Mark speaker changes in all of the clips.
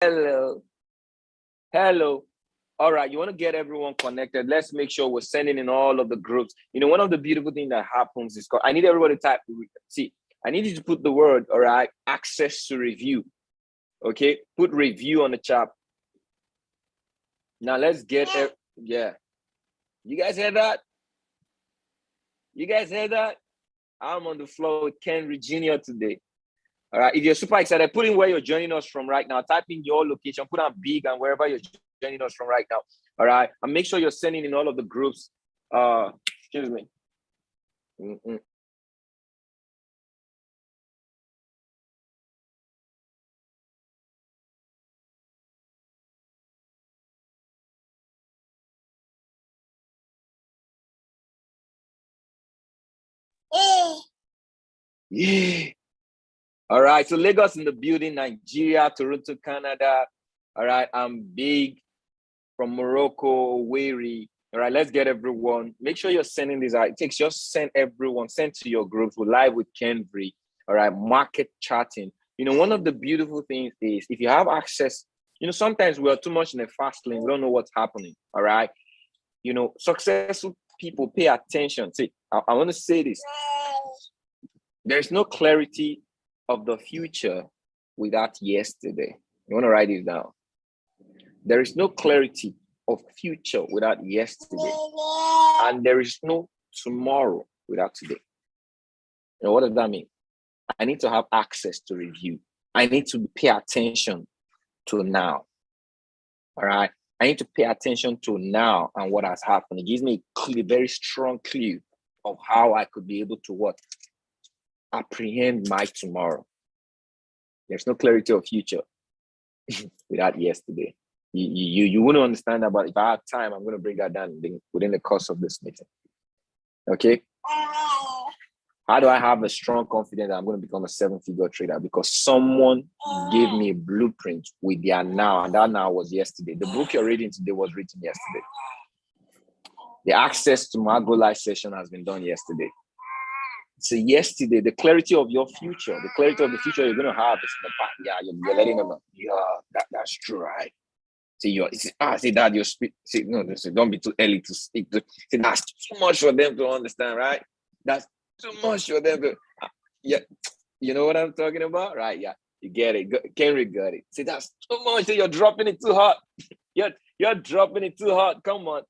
Speaker 1: Hello. Hello. All right, you want to get everyone connected. Let's make sure we're sending in all of the groups. You know, one of the beautiful things that happens is I need everybody to type. See, I need you to put the word, all right, access to review. Okay, put review on the chat. Now let's get yeah. You guys hear that? You guys hear that? I'm on the floor with Kenvry Jr. today. All right, if you're super excited, put in where you're joining us from right now. Type in your location, put on big and wherever you're joining us from right now. All right, and make sure you're sending in all of the groups. Excuse me. Yeah. All right, so Lagos in the building, Nigeria, Toronto, Canada. All right, I'm big from Morocco, Weary. All right, let's get everyone. Make sure you're sending this out. It takes just send everyone, send to your groups. We're live with Kenvry. All right, market chatting. You know, one of the beautiful things is if you have access, you know, sometimes we are too much in a fast lane. We don't know what's happening. All right. You know, successful people pay attention. See, I want to say this. There's no clarity of the future without yesterday. You want to write this down. There is no clarity of future without yesterday. And there is no tomorrow without today. And what does that mean? I need to have access to review. I need to pay attention to now. All right. I need to pay attention to now and what has happened. It gives me a very strong clue of how I could be able to what? Apprehend my tomorrow. There's no clarity of future without yesterday. You wouldn't understand that, but if I have time, I'm going to break that down within the course of this meeting. Okay? How do I have a strong confidence that I'm going to become a 7-figure trader? Because someone gave me a blueprint with their now, and that now was yesterday. The book you're reading today was written yesterday. The access to my Go Live session has been done yesterday. So yesterday, the clarity of your future, the clarity of the future you're going to have is in the past. Yeah, you're letting them know. Yeah, that's true, right? See that your speak. See, no, don't be too early to speak. See, that's too much for them to understand, right? That's too much for them to. Yeah, you know what I'm talking about, right? Yeah, you get it. Kenvry got it. See, that's too much. See, you're dropping it too hot. You're dropping it too hot. Come on.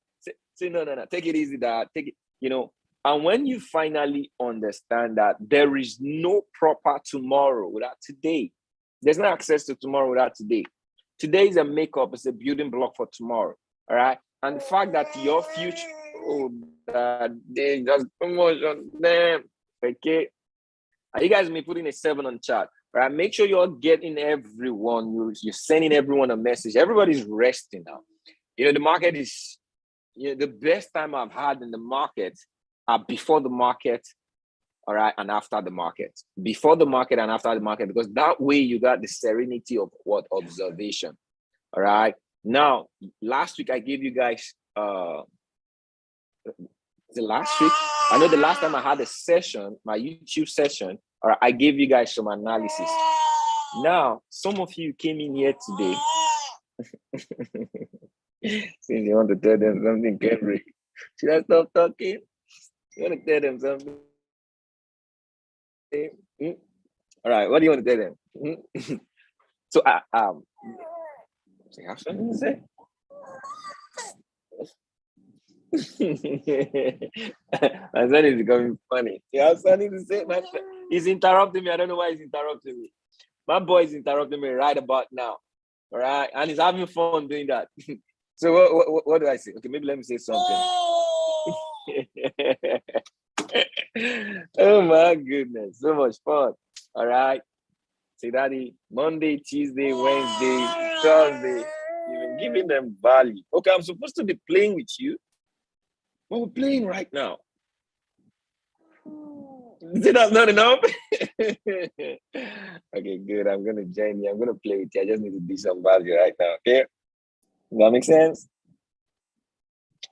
Speaker 1: See, no. Take it easy, Dad. Take it. You know. And when you finally understand that there is no proper tomorrow without today, there's no access to tomorrow without today. Today is a makeup, it's a building block for tomorrow. All right. And the fact that your future, that they just too much on them. Okay. Are you guys me putting a 7 on chat? All right. Make sure you're getting everyone, you're sending everyone a message. Everybody's resting now. You know, the market is, you know, the best time I've had in the market before the market, all right, and after the market. Before the market and after the market, because that way you got the serenity of what? Observation. All right. Now, last week I gave you guys, the last week? I know the last time I had a session, my YouTube session, all right, I gave you guys some analysis. Now, some of you came in here today. Since you want to tell them something, Kenvry, should I stop talking? You want to tell them something? All right, what do you want to tell them? So, you have something to say? My son is becoming funny. You have something to say? He's interrupting me. I don't know why he's interrupting me. My boy is interrupting me right about now. All right, and he's having fun doing that. So what do I say? Okay, maybe let me say something. Oh my goodness, so much fun. All right. Say, Daddy, Monday, Tuesday, Wednesday, Thursday. You've been giving them value. Okay, I'm supposed to be playing with you, but we're playing right now. See, that's not enough? Okay, good. I'm going to join you. I'm going to play with you. I just need to do some value right now, okay? Does that make sense?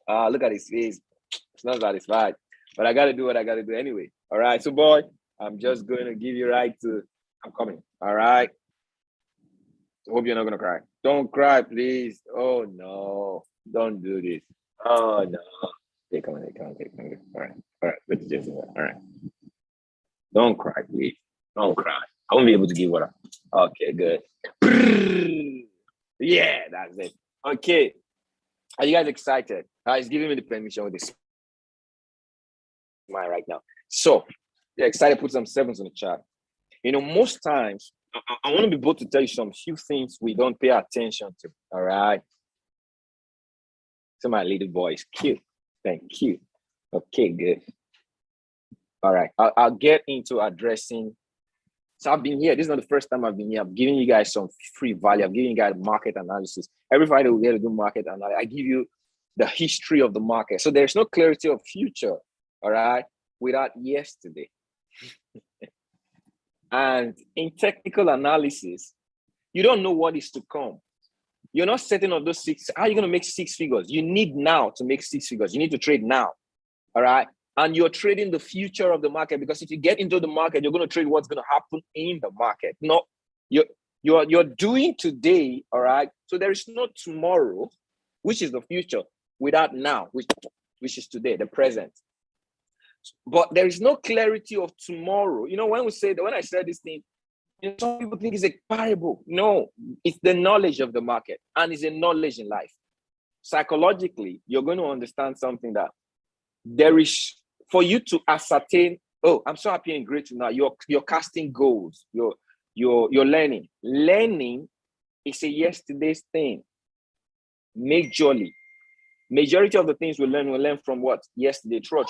Speaker 1: Look at his face. It's not satisfied. But I got to do what I got to do anyway. All right. So, boy, I'm just going to give you right to, I'm coming. All right. Hope you're not gonna cry. Don't cry, please. Oh no, don't do this. Oh no. Okay, come on, come on, come on. All right. Let's just all right. Don't cry, please. Don't cry. I won't be able to give water. Okay, good. Yeah, that's it. Okay. Are you guys excited? He's giving me the permission with this smile right now. So, you're excited, put some sevens in the chat. You know, most times, I want to be able to tell you some few things we don't pay attention to. All right. So my little boy is cute. Thank you. Okay, good. All right. I'll get into addressing. So I've been here. This is not the first time I've been here. I'm giving you guys some free value. I'm giving you guys market analysis. Every Friday we get to do market analysis. I give you the history of the market. So there's no clarity of future, all right, without yesterday. And in technical analysis, you don't know what is to come. You're not setting up those six. How are you going to make six figures? You need now to make six figures. You need to trade now, all right? And you're trading the future of the market, because if you get into the market, you're going to trade what's going to happen in the market. No, you're doing today, all right? So there is no tomorrow, which is the future, without now, which is today, the present. But there is no clarity of tomorrow. You know, when I said this thing, you know, some people think it's a parable. No, it's the knowledge of the market, and it's a knowledge in life. Psychologically, you're going to understand something that there is, for you to ascertain, oh, I'm so happy and grateful now. You're casting goals. You're learning. Learning is a yesterday's thing. Majority of the things we learn from what? Yesterday. True.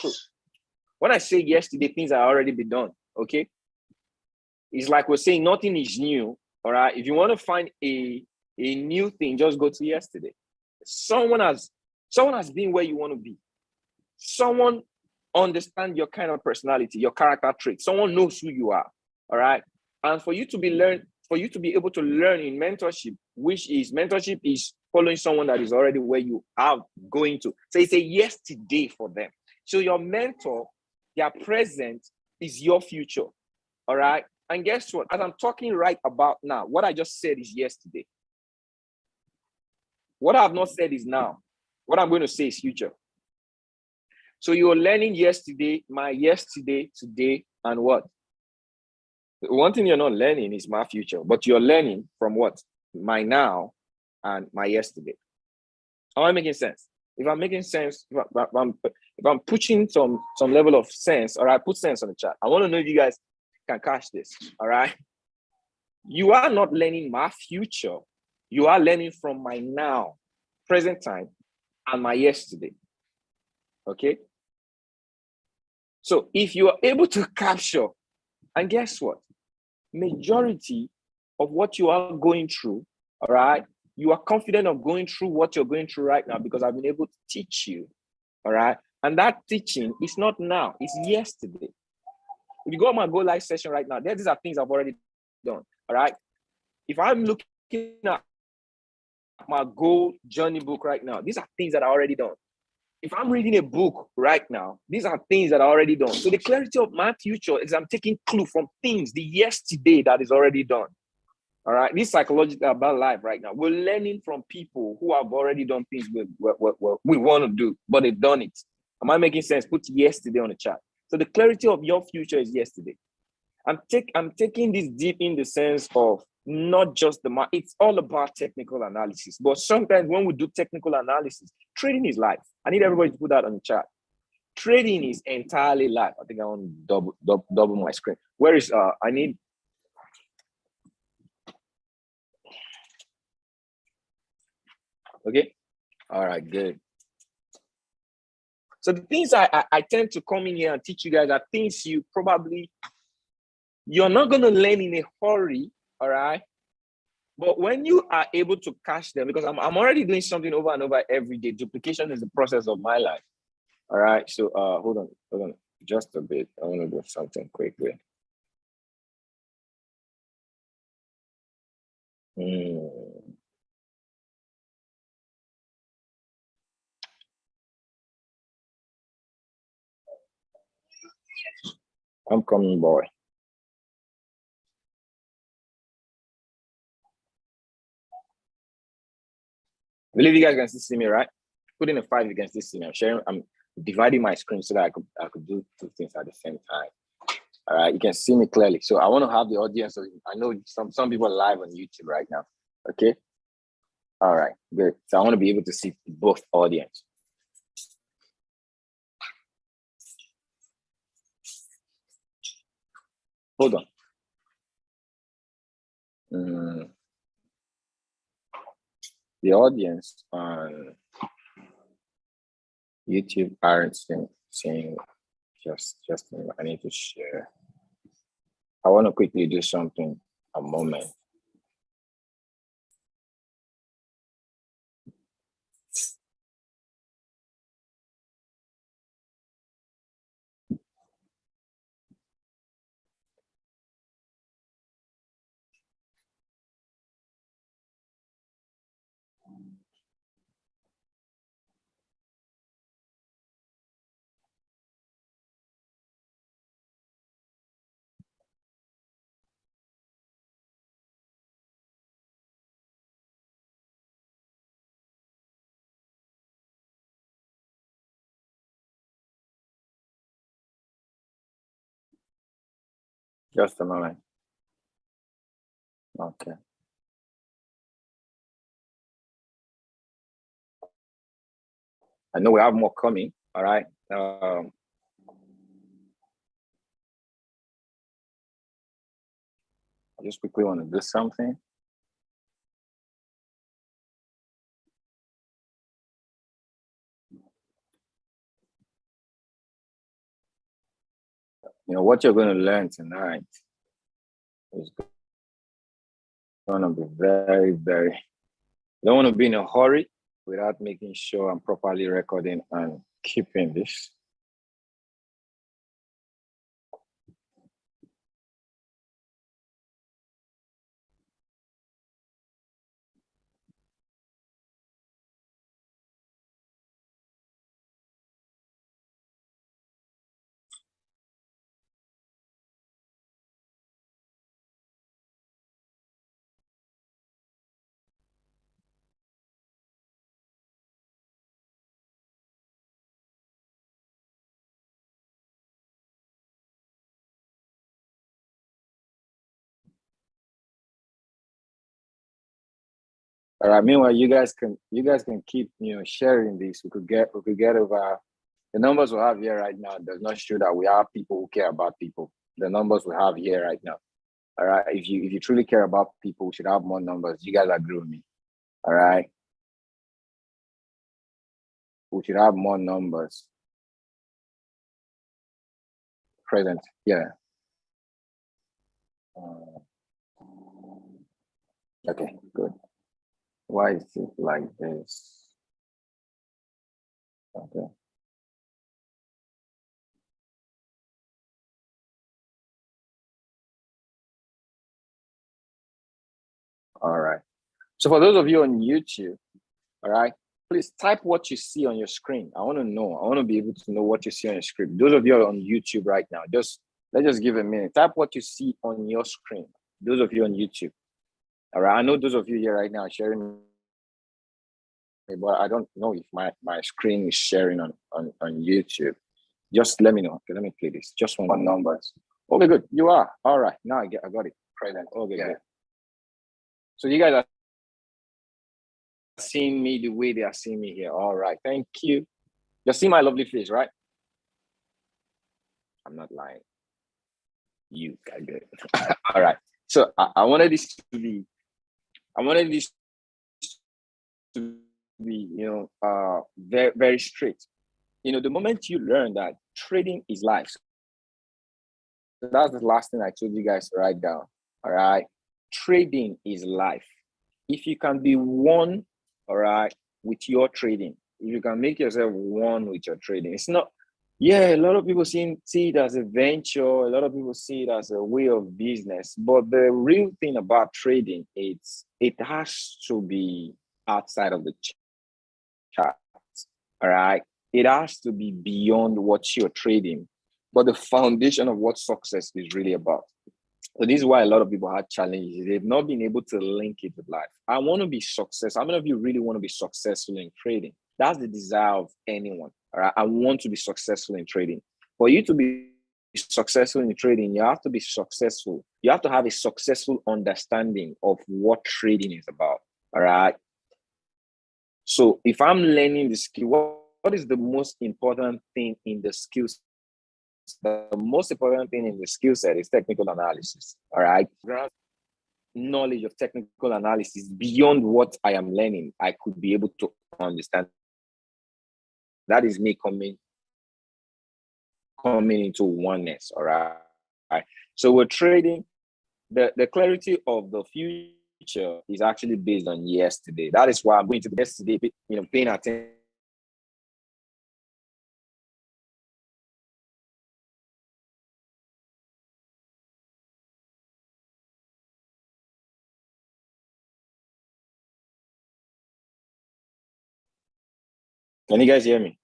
Speaker 1: When I say yesterday, things are already been done. Okay. It's like we're saying nothing is new. All right. If you want to find a new thing, just go to yesterday. Someone has been where you want to be. Someone understands your kind of personality, your character traits. Someone knows who you are. All right. And for you to be able to learn in mentorship, mentorship is following someone that is already where you are going to. So it's a yesterday for them. So your mentor, their present is your future. All right. And guess what? As I'm talking right about now, what I just said is yesterday. What I have not said is now. What I'm going to say is future. So you're learning yesterday, my yesterday, today, and what? One thing you're not learning is my future, but you're learning from what? My now and my yesterday. Am I making sense? If I'm making sense, if I'm pushing some level of sense, all right, put sense on the chat. I want to know if you guys can catch this, all right? You are not learning my future. You are learning from my now, present time, and my yesterday, okay? So if you are able to capture, and guess what? Majority of what you are going through, all right, you are confident of going through what you're going through right now because I've been able to teach you, all right? And that teaching is not now, it's yesterday. If you go on my Go Live session right now, these are things I've already done, all right? If I'm looking at my goal journey book right now, these are things that are already done. If I'm reading a book right now, these are things that are already done. So the clarity of my future is I'm taking clue from things, the yesterday that is already done. All right, this psychological about life right now. We're learning from people who have already done things we want to do, but they've done it. Am I making sense? Put yesterday on the chat. So the clarity of your future is yesterday. I'm taking this deep in the sense of not just it's all about technical analysis. But sometimes when we do technical analysis, trading is life. I need everybody to put that on the chat. Trading is entirely life. I think I want to double my screen. Where is I need. Okay. All right, good. So the things I tend to come in here and teach you guys are things you're not going to learn in a hurry, all right? But when you are able to catch them, because I'm already doing something over and over every day. Duplication is the process of my life, all right? So hold on, just a bit. I want to do something quickly. I'm coming, boy. I believe you guys can still see me, right? Put in a 5, you can still see me. I'm dividing my screen so that I could do 2 things at the same time. All right, you can see me clearly. So I want to have the audience. So I know some people are live on YouTube right now. Okay. All right, good. So I want to be able to see both audience. Hold on. The audience on YouTube aren't seeing just I need to share. I want to quickly do something a moment. Just a moment. Okay. I know we have more coming. All right. I just quickly want to do something. You know, what you're going to learn tonight is going to be very, very, you don't want to be in a hurry without making sure I'm properly recording and keeping this. All right. Meanwhile, you guys can keep sharing this. We could get over the numbers we have here right now does not show that we have people who care about people. The numbers we have here right now. All right. If you truly care about people, we should have more numbers. You guys agree with me? All right. We should have more numbers present. Yeah. Okay. Good. Why is it like this? Okay. All right. So for those of you on YouTube, all right, please type what you see on your screen. I want to know. I want to be able to know what you see on your screen. Those of you on YouTube right now, let's just give a minute. Type what you see on your screen. Those of you on YouTube. All right. I know those of you here right now are sharing, but I don't know if my screen is sharing on YouTube. Just let me know. Okay, let me play this. Just one numbers. Okay, good. You are. All right. Now I got it. Present. Okay, good. So you guys are seeing me the way they are seeing me here. All right. Thank you. You see my lovely face, right? I'm not lying. You got good. All right. So I wanted this to be very, very straight. The moment you learn that trading is life. So that's the last thing I told you guys to write down. All right. Trading is life. If you can be one, all right, with your trading, if you can make yourself one with your trading, it's not, a lot of people see it as a venture. A lot of people see it as a way of business. But the real thing about trading, it has to be outside of the chart. All right. It has to be beyond what you're trading. But the foundation of what success is really about. So this is why a lot of people had challenges. They've not been able to link it with life. I want to be successful. How many of you really want to be successful in trading? That's the desire of anyone. All right. I want to be successful in trading. For you to be successful in trading, you have to be successful. You have to have a successful understanding of what trading is about. All right. So if I'm learning the skill, what is the most important thing in the skills? The most important thing in the skill set is technical analysis. All right. Knowledge of technical analysis beyond what I am learning, I could be able to understand. That is me coming into oneness. All right. So we're trading. The clarity of the future is actually based on yesterday. That is why I'm going to yesterday, paying attention. Can you guys hear me?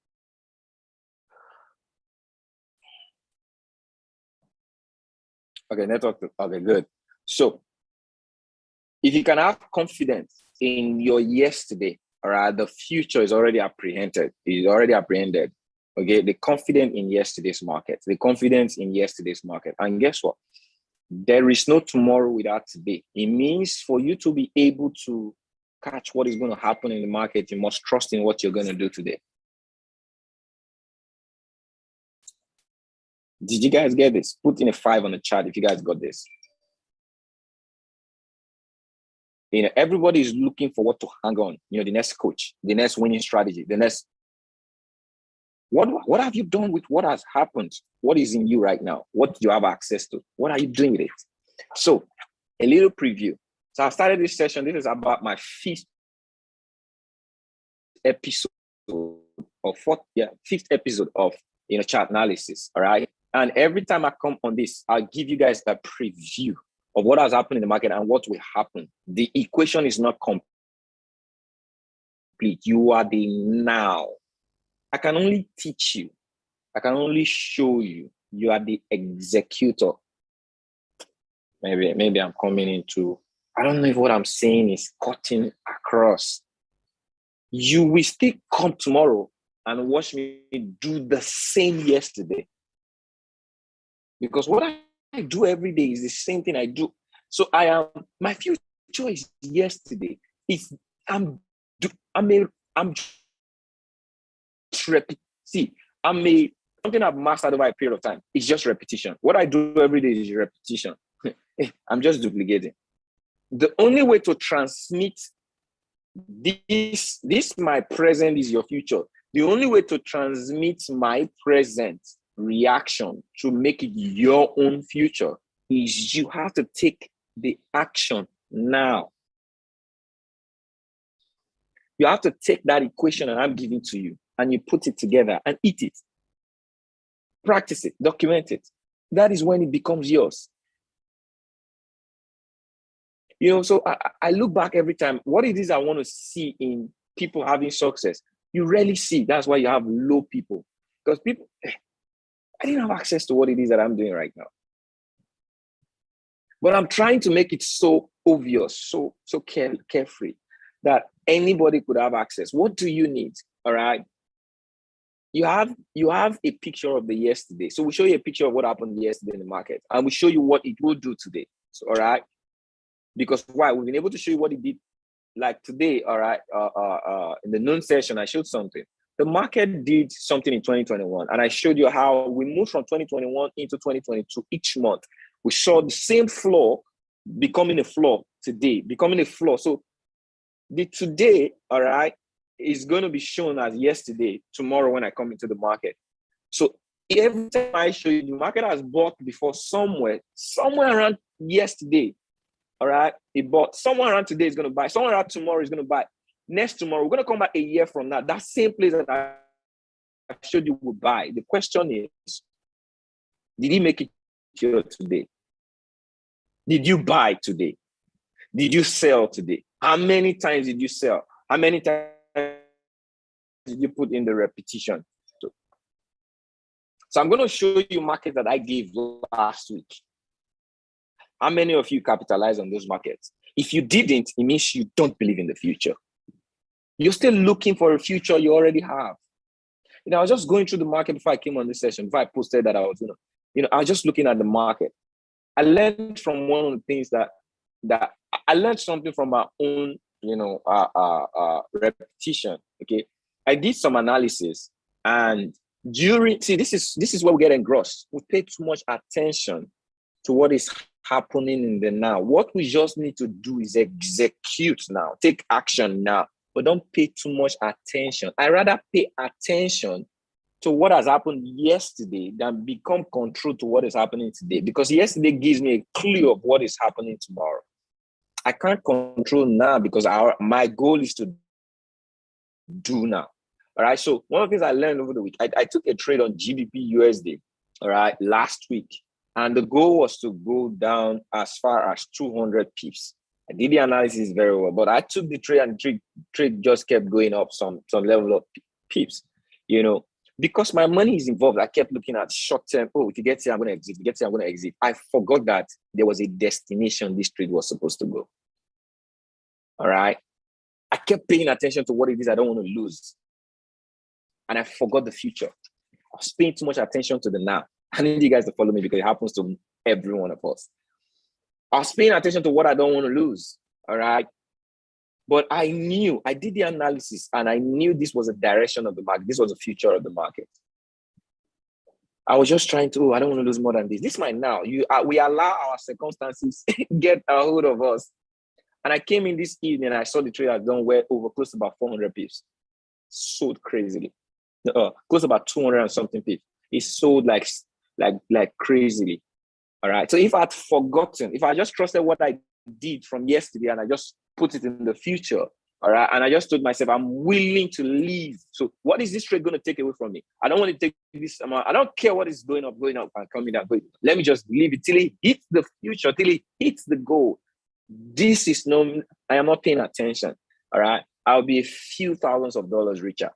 Speaker 1: Okay, network. Okay, good. So if you can have confidence in your yesterday, all right, the future is already apprehended. Is already apprehended. Okay, the confidence in yesterday's market, and guess what? There is no tomorrow without today. It means for you to be able to catch what is going to happen in the market, you must trust in what you're going to do today. Did you guys get this? Put in a 5 on the chat if you guys got this. Everybody is looking for what to hang on. The next coach, the next winning strategy, the next. What have you done with what has happened? What is in you right now? What you have access to? What are you doing with it? So, a little preview. So I started this session. This is about my fifth episode of chart analysis. All right. And every time I come on this, I'll give you guys a preview of what has happened in the market and what will happen. The equation is not complete. You are the now. I can only teach you. I can only show you. You are the executor. Maybe I'm coming into, I don't know if what I'm saying is cutting across. You will still come tomorrow and watch me do the same yesterday. Because what I do every day is the same thing I do. So my future is yesterday. I'm something I've mastered over a period of time. It's just repetition. What I do every day is repetition. I'm just duplicating. The only way to transmit this my present is your future. The only way to transmit my present reaction to make it your own future is you have to take the action now. You have to take that equation that I'm giving to you and you put it together and eat it. Practice it, document it. That is when it becomes yours. So I look back every time. What it is I want to see in people having success, you rarely see. That's why you have low people. Because people, I didn't have access to what it is that I'm doing right now. But I'm trying to make it so obvious, so carefree, that anybody could have access. What do you need? All right. You have a picture of the yesterday. So we show you a picture of what happened yesterday in the market, and we show you what it will do today. So, all right. Because why? We've been able to show you what it did like today, all right, in the noon session, I showed something. The market did something in 2021, and I showed you how we moved from 2021 into 2022 each month. We saw the same floor becoming a floor today, becoming a floor. So the today, all right, is going to be shown as yesterday, tomorrow when I come into the market. So every time I show you, the market has bought before somewhere around yesterday. All right, it bought. Someone around today is going to buy. Someone around tomorrow is going to buy. Next tomorrow, we're going to come back a year from now. That same place that I showed you will buy. The question is, did he make it here today? Did you buy today? Did you sell today? How many times did you sell? How many times did you put in the repetition? So I'm going to show you markets that I gave last week. How many of you capitalized on those markets? If you didn't, it means you don't believe in the future. You're still looking for a future you already have. I was just going through the market before I came on this session, before I posted that I was, I was just looking at the market. I learned from one of the things that I learned something from my own, repetition. Okay. I did some analysis, and this is where we get engrossed. We pay too much attention to what is happening in the now. What we just need to do is execute now, take action now, but don't pay too much attention. I rather pay attention to what has happened yesterday than become control to what is happening today, because yesterday gives me a clue of what is happening tomorrow. I can't control now because my goal is to do now. All right. So one of the things I learned over the week, I took a trade on GBP USD, all right, last week. And the goal was to go down as far as 200 pips. I did the analysis very well, but I took the trade, and the trade just kept going up some level of pips, because my money is involved. I kept looking at short term. Oh, if you get here, I'm going to exit. If you get here, I'm going to exit. I forgot that there was a destination this trade was supposed to go. All right. I kept paying attention to what it is I don't want to lose. And I forgot the future. I was paying too much attention to the now. I need you guys to follow me because it happens to every one of us. I was paying attention to what I don't want to lose. All right. But I did the analysis, and I knew this was a direction of the market. This was the future of the market. I was just trying to, I don't want to lose more than this. This might now. We allow our circumstances get a hold of us. And I came in this evening, I saw the trade had done well over close to about 400 pips. Sold crazily. Close to about 200 and something pips. It sold like crazily. All right. So if I'd forgotten, if I just trusted what I did from yesterday and I just put it in the future, all right, and I just told myself, I'm willing to leave. So what is this trade going to take away from me? I don't want to take this amount. I don't care what is going up and coming down. Let me just leave it till it hits the future, till it hits the goal. I am not paying attention. All right. I'll be a few thousands of dollars richer.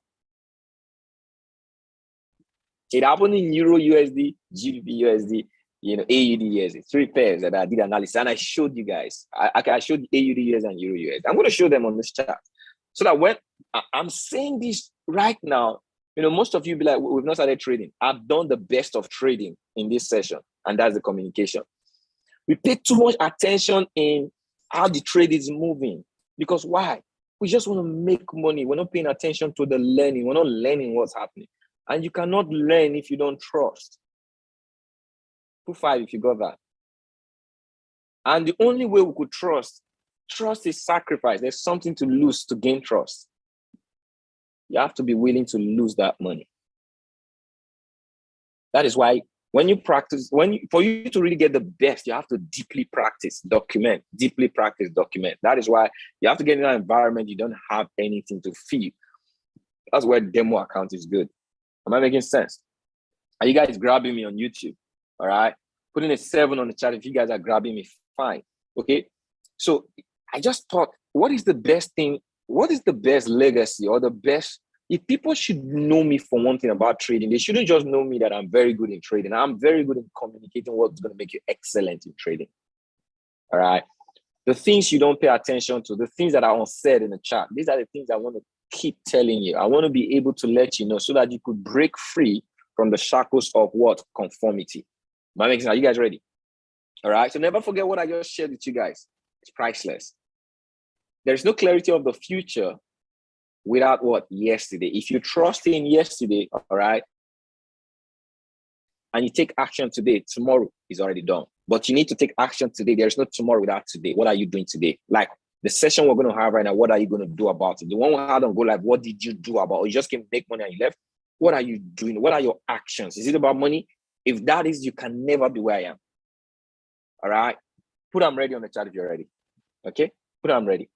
Speaker 1: It happened in Euro USD, GBP USD, AUD USD, 3 pairs that I did analysis, and I showed you guys. I showed AUD USD and Euro USD. I'm going to show them on this chart, so that when I'm saying this right now, most of you be like, we've not started trading. I've done the best of trading in this session, and that's the communication. We pay too much attention in how the trade is moving, because why? We just want to make money. We're not paying attention to the learning. We're not learning what's happening. And you cannot learn if you don't trust. 2-5 if you got that. And the only way we could trust is sacrifice. There's something to lose to gain trust. You have to be willing to lose that money. That is why when you practice, for you to really get the best, you have to deeply practice, document, deeply practice, document. That is why you have to get in an environment you don't have anything to feed. That's where demo account is good. Am I making sense? Are you guys grabbing me on YouTube? All right. Putting a 7 on the chat if you guys are grabbing me, fine. Okay. So I just thought, what is the best thing? What is the best legacy or the best? If people should know me for one thing about trading, they shouldn't just know me that I'm very good in trading. I'm very good in communicating what's going to make you excellent in trading. All right. The things you don't pay attention to, the things that are unsaid in the chat, these are the things I want to keep telling you. I want to be able to let you know so that you could break free from the shackles of what? Conformity. Am I making sense? Are you guys ready? All right. So never forget what I just shared with you guys. It's priceless. There's no clarity of the future without what? Yesterday. If you trust in yesterday, all right, and you take action today, tomorrow is already done. But you need to take action today. There's no tomorrow without today. What are you doing today? Like the session we're going to have right now, what are you going to do about it? The one we had on Go Live, what did you do about it? You just came to make money and you left. What are you doing? What are your actions? Is it about money? If that is, you can never be where I am. All right. Put I'm ready on the chat if you're ready. Okay. Put I'm ready.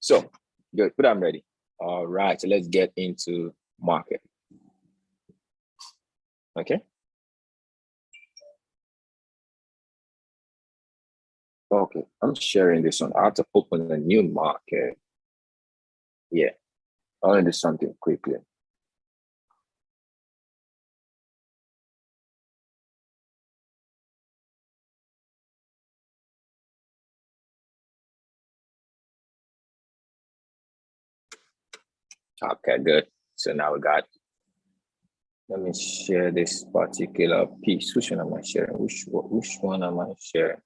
Speaker 1: So good. Put I'm ready. All right. So let's get into market. Okay. Okay. I'm sharing this one. I have to open a new market. Yeah. I want to do something quickly. Okay, good. So now we got, let me share this particular piece. Which one am I sharing? Which one am I sharing?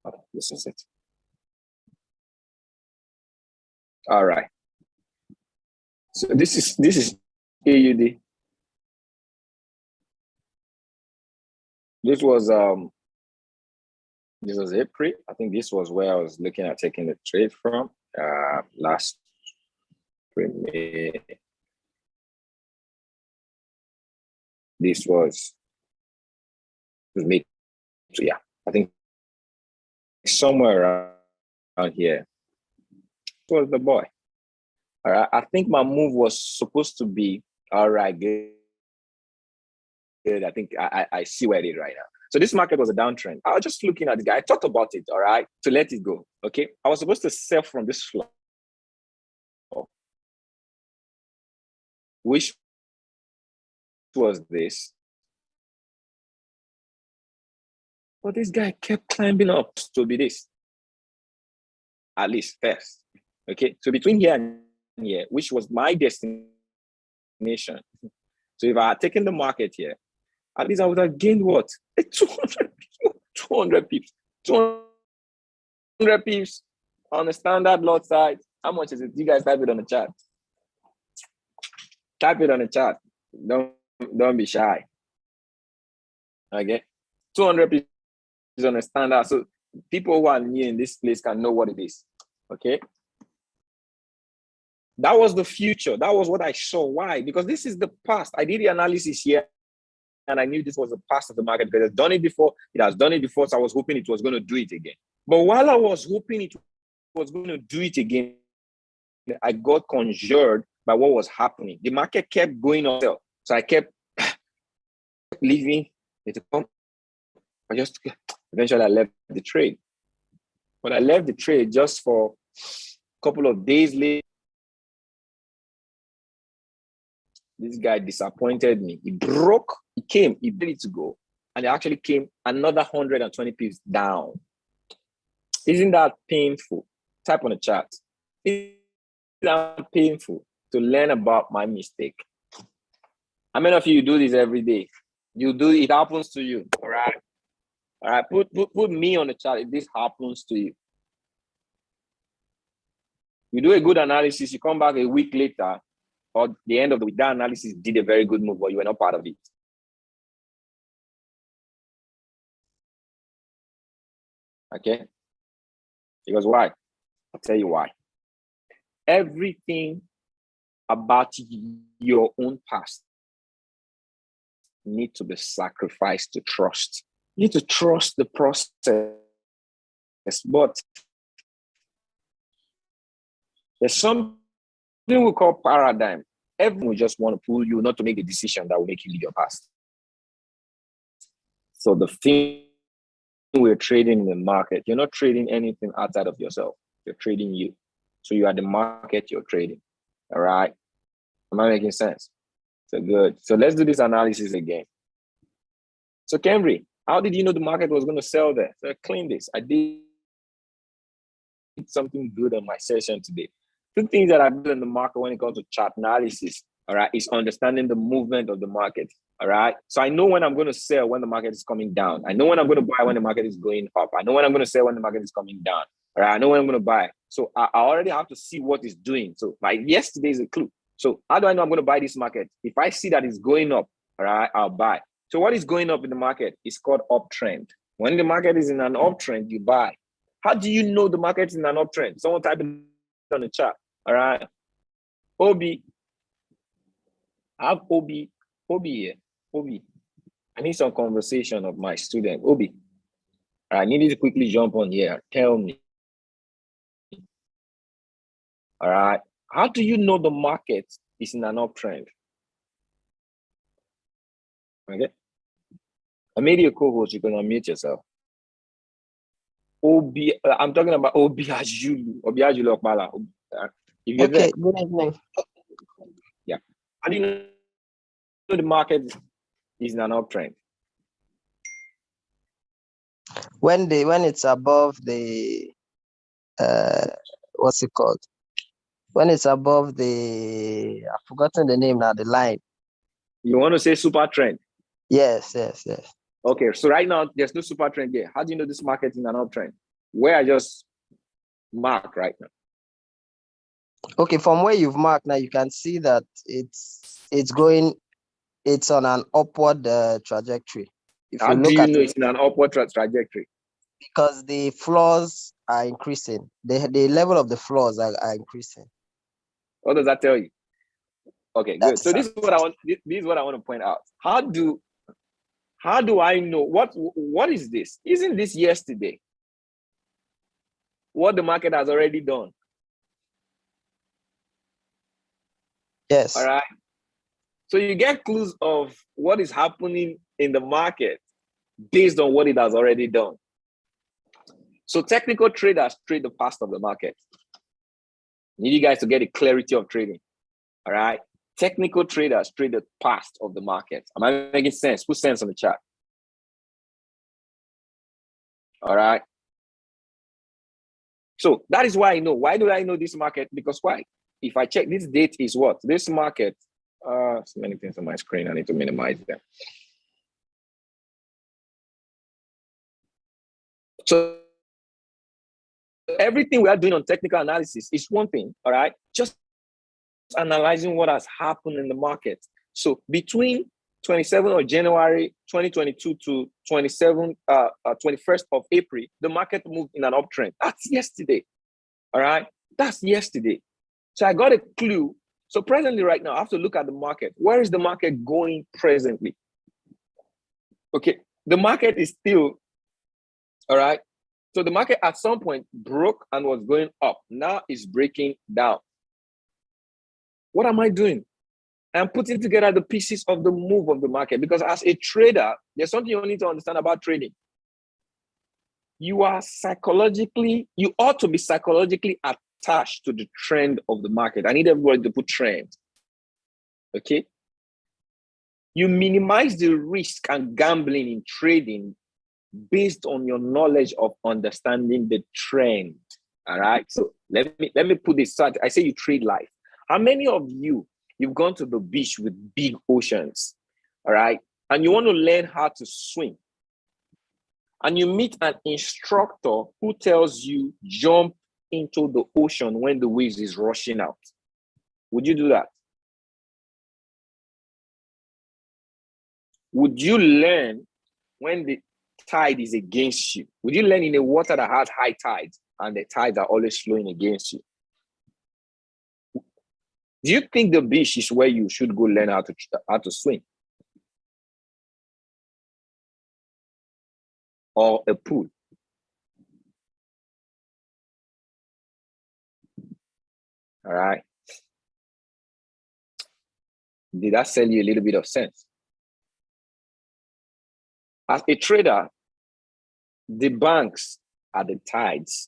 Speaker 1: Oh, this is it. All right. So this is AUD. This was April. I think this was where I was looking at taking the trade from last May. This was May. So yeah, I think somewhere around here was the boy. All right. I think my move was supposed to be all right. Good. I think I see where it is right now. So this market was a downtrend. I was just looking at the guy. I thought about it, all right, to let it go. Okay. I was supposed to sell from this floor, which was this. But this guy kept climbing up to be this. At least first. Okay. So between here and here, which was my destination. So if I had taken the market here, at least I would have gained what? 200 pips. 200 pips on the standard lot size. How much is it? You guys type it on the chat. Type it on the chat. Don't be shy. Okay. 200 pips on the standard. So people who are new in this place can know what it is. Okay. That was the future. That was what I saw. Why? Because this is the past. I did the analysis here and I knew this was the past of the market because it has done it before. It has done it before. So I was hoping it was going to do it again. But while I was hoping it was going to do it again, I got conjured by what was happening. The market kept going up. So I kept leaving it to come. Eventually I left the trade. But I left the trade just for a couple of days later. This guy disappointed me. He broke, he came, he ready to go. And it actually came another 120 pips down. Isn't that painful? Type on the chat. Isn't that painful to learn about my mistake? How many of you do this every day? You do it happens to you. All right. All right. Put me on the chat if this happens to you. You do a good analysis, you come back a week later, or the end of the week, that analysis did a very good move, but you were not part of it. Okay? Because why? I'll tell you why. Everything about your own past needs to be sacrificed to trust. You need to trust the process. But there's something we call paradigm. Everyone will just want to pull you not to make a decision that will make you leave your past. So the thing we're trading in the market, you're not trading anything outside of yourself. You're trading you. So you are the market you're trading. All right. Am I making sense? So good. So let's do this analysis again. So Kenvry, how did you know the market was going to sell there? So I cleaned this. I did something good on my session today. Two things that I do in the market when it comes to chart analysis, all right, is understanding the movement of the market. All right. So I know when I'm going to sell when the market is coming down. I know when I'm going to buy when the market is going up. I know when I'm going to sell when the market is coming down. All right. I know when I'm going to buy. So I already have to see what it's doing. So like yesterday is a clue. So how do I know I'm going to buy this market? If I see that it's going up, all right, I'll buy. So what is going up in the market is called uptrend. When the market is in an uptrend, you buy. How do you know the market is in an uptrend? Someone type it on the chat. All right. Obi. I have Obi here. Obi. I need some conversation of my student. Obi. I need you to quickly jump on here. Tell me. All right. How do you know the market is in an uptrend? Okay. I made you a co-host. You can unmute yourself. Obi, I'm talking about Obi Ajulu. Obi Ajulu Okpala.
Speaker 2: Okay, good evening.
Speaker 1: Yeah. How do you know the market is in an uptrend?
Speaker 2: When it's above the what's it called? When it's above the, I've forgotten the name now, the line.
Speaker 1: You want to say super trend?
Speaker 2: Yes.
Speaker 1: Okay, so right now there's no super trend here. How do you know this market is an uptrend? Where I just mark right now.
Speaker 2: Okay, from where you've marked now, you can see that it's on an upward trajectory. If
Speaker 1: How
Speaker 2: you
Speaker 1: do
Speaker 2: look
Speaker 1: you
Speaker 2: at
Speaker 1: know
Speaker 2: it,
Speaker 1: it's in an upward trajectory?
Speaker 2: because the floors are increasing. The level of the floors are increasing.
Speaker 1: What does that tell you? Okay, good. So this is what I want. This is what I want to point out. How do I know what is this? Isn't this yesterday? What the market has already done.
Speaker 2: Yes.
Speaker 1: All right. So you get clues of what is happening in the market based on what it has already done. So technical traders trade the past of the market. Need you guys to get a clarity of trading. All right. Technical traders trade the past of the market. Am I making sense? Put sense on the chat. All right. So that is why I know. Why do I know this market? Because why? If I check this date is what? This market, so many things on my screen. I need to minimize them. So everything we are doing on technical analysis is one thing, all right? Just analyzing what has happened in the market. So between 27th of January 2022 to 21st of April, the market moved in an uptrend. That's yesterday, all right? That's yesterday. So I got a clue. So presently right now, I have to look at the market. Where is the market going presently? Okay, the market is still, all right? So the market at some point broke and was going up. Now it's breaking down. What am I doing? I'm putting together the pieces of the move of the market, because as a trader, there's something you need to understand about trading. You ought to be psychologically attached to the trend of the market. I need everybody to put trend. Okay? You minimize the risk and gambling in trading based on your knowledge of understanding the trend. All right. So let me put this aside. I say you trade life. How many of you've gone to the beach with big oceans, all right, and you want to learn how to swim, and you meet an instructor who tells you jump into the ocean when the waves is rushing out? Would you do that? Would you learn when the tide is against you? Would you learn in a water that has high tides and the tides are always flowing against you? Do you think the beach is where you should go learn how to swim? Or a pool? All right. Did that sell you a little bit of sense? As a trader, the banks are the tides,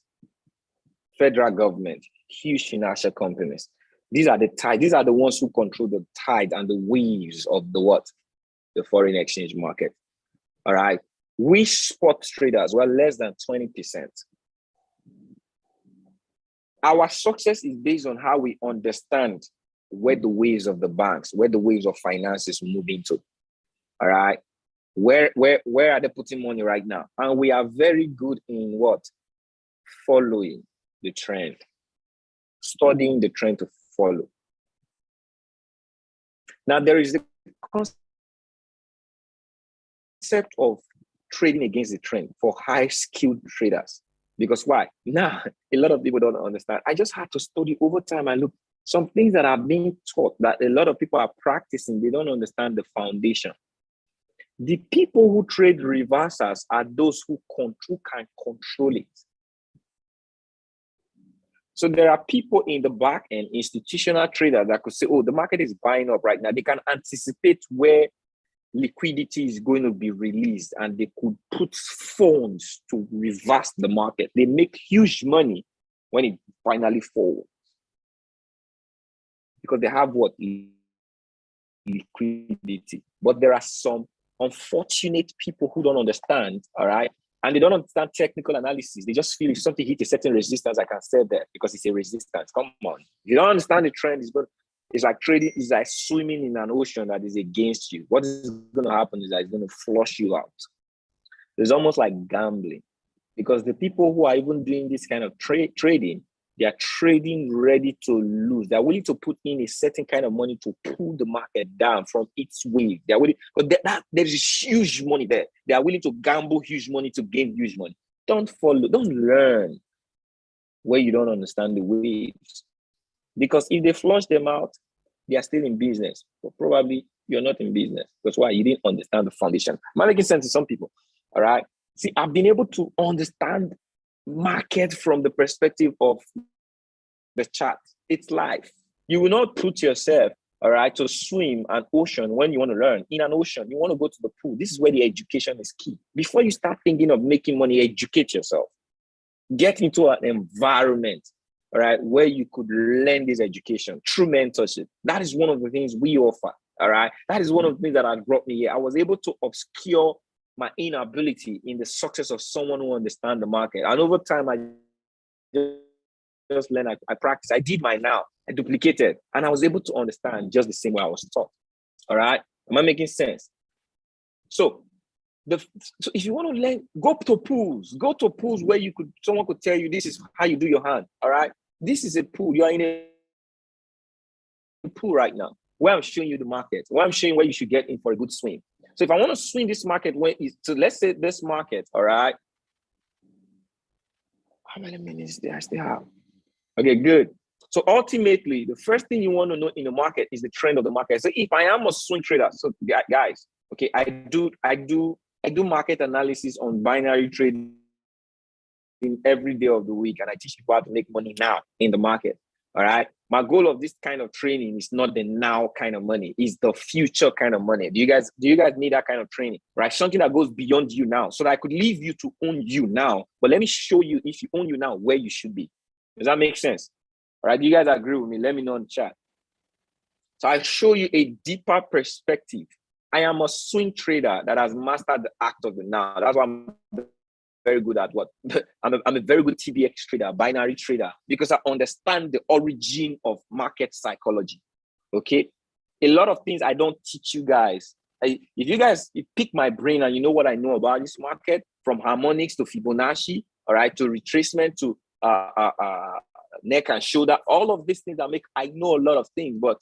Speaker 1: federal government, huge financial companies. These are the tides. These are the ones who control the tide and the waves of the what? The foreign exchange market. All right. We spot traders were less than 20%. Our success is based on how we understand where the waves of the banks, where the waves of finances move into. All right. Where are they putting money right now? And we are very good in what? Following the trend, studying the trend to follow. Now, there is the concept of trading against the trend for high-skilled traders. Because why? Now, a lot of people don't understand. I just had to study over time and look. Some things that are being taught that a lot of people are practicing, they don't understand the foundation. The people who trade reversals are those who can control it. So there are people in the back end, institutional traders that could say, oh, the market is buying up right now. They can anticipate where liquidity is going to be released, and they could put funds to reverse the market. They make huge money when it finally falls, because they have what? Liquidity. But there are some unfortunate people who don't understand, all right, And they don't understand technical analysis. They just feel if something hits a certain resistance, I can sell there because it's a resistance. Come on. If you don't understand the trend, it's like trading, it's like swimming in an ocean that is against you. What is going to happen is that it's going to flush you out. It's almost like gambling, because the people who are even doing this kind of trading, they are trading ready to lose. They're willing to put in a certain kind of money to pull the market down from its wave. They're willing, but there is huge money there. They are willing to gamble huge money to gain huge money. Don't learn where you don't understand the waves. Because if they flush them out, they are still in business. But probably you're not in business. Because why? You didn't understand the foundation. Am I making sense to some people? All right. See, I've been able to understand market from the perspective of the chart. It's life. You will not put yourself, all right, to swim an ocean when you want to learn. In an ocean, you want to go to the pool. This is where the education is key. Before you start thinking of making money, educate yourself. Get into an environment, all right, where you could learn this education through mentorship. That is one of the things we offer, all right? That is one of the things that has brought me here. I was able to obscure my inability in the success of someone who understands the market. And over time, I just learned, I practiced. I did mine now. I duplicated. And I was able to understand just the same way I was taught. All right? Am I making sense? So if you want to learn, go to pools. Go to pools where someone could tell you this is how you do your hand. All right? This is a pool. You are in a pool right now where I'm showing you the market, where I'm showing where you should get in for a good swim. So if I want to swing this market, so let's say this market, all right? How many minutes do I still have? Okay, good. So ultimately, the first thing you want to know in the market is the trend of the market. So if I am a swing trader, so guys, okay, I do market analysis on binary trading every day of the week, and I teach people how to make money now in the market. All right. My goal of this kind of training is not the now kind of money, it's the future kind of money. Do you guys need that kind of training? Right? Something that goes beyond you now. So that I could leave you to own you now. But let me show you, if you own you now, where you should be. Does that make sense? All right. Do you guys agree with me? Let me know in the chat. So I'll show you a deeper perspective. I am a swing trader that has mastered the act of the now. That's why I'm very good at what? I'm a very good TBX trader, binary trader, because I understand the origin of market psychology. Okay? A lot of things I don't teach you guys. If you pick my brain and you know what I know about this market, from harmonics to Fibonacci, all right, to retracement to neck and shoulder, all of these things I know a lot of things, but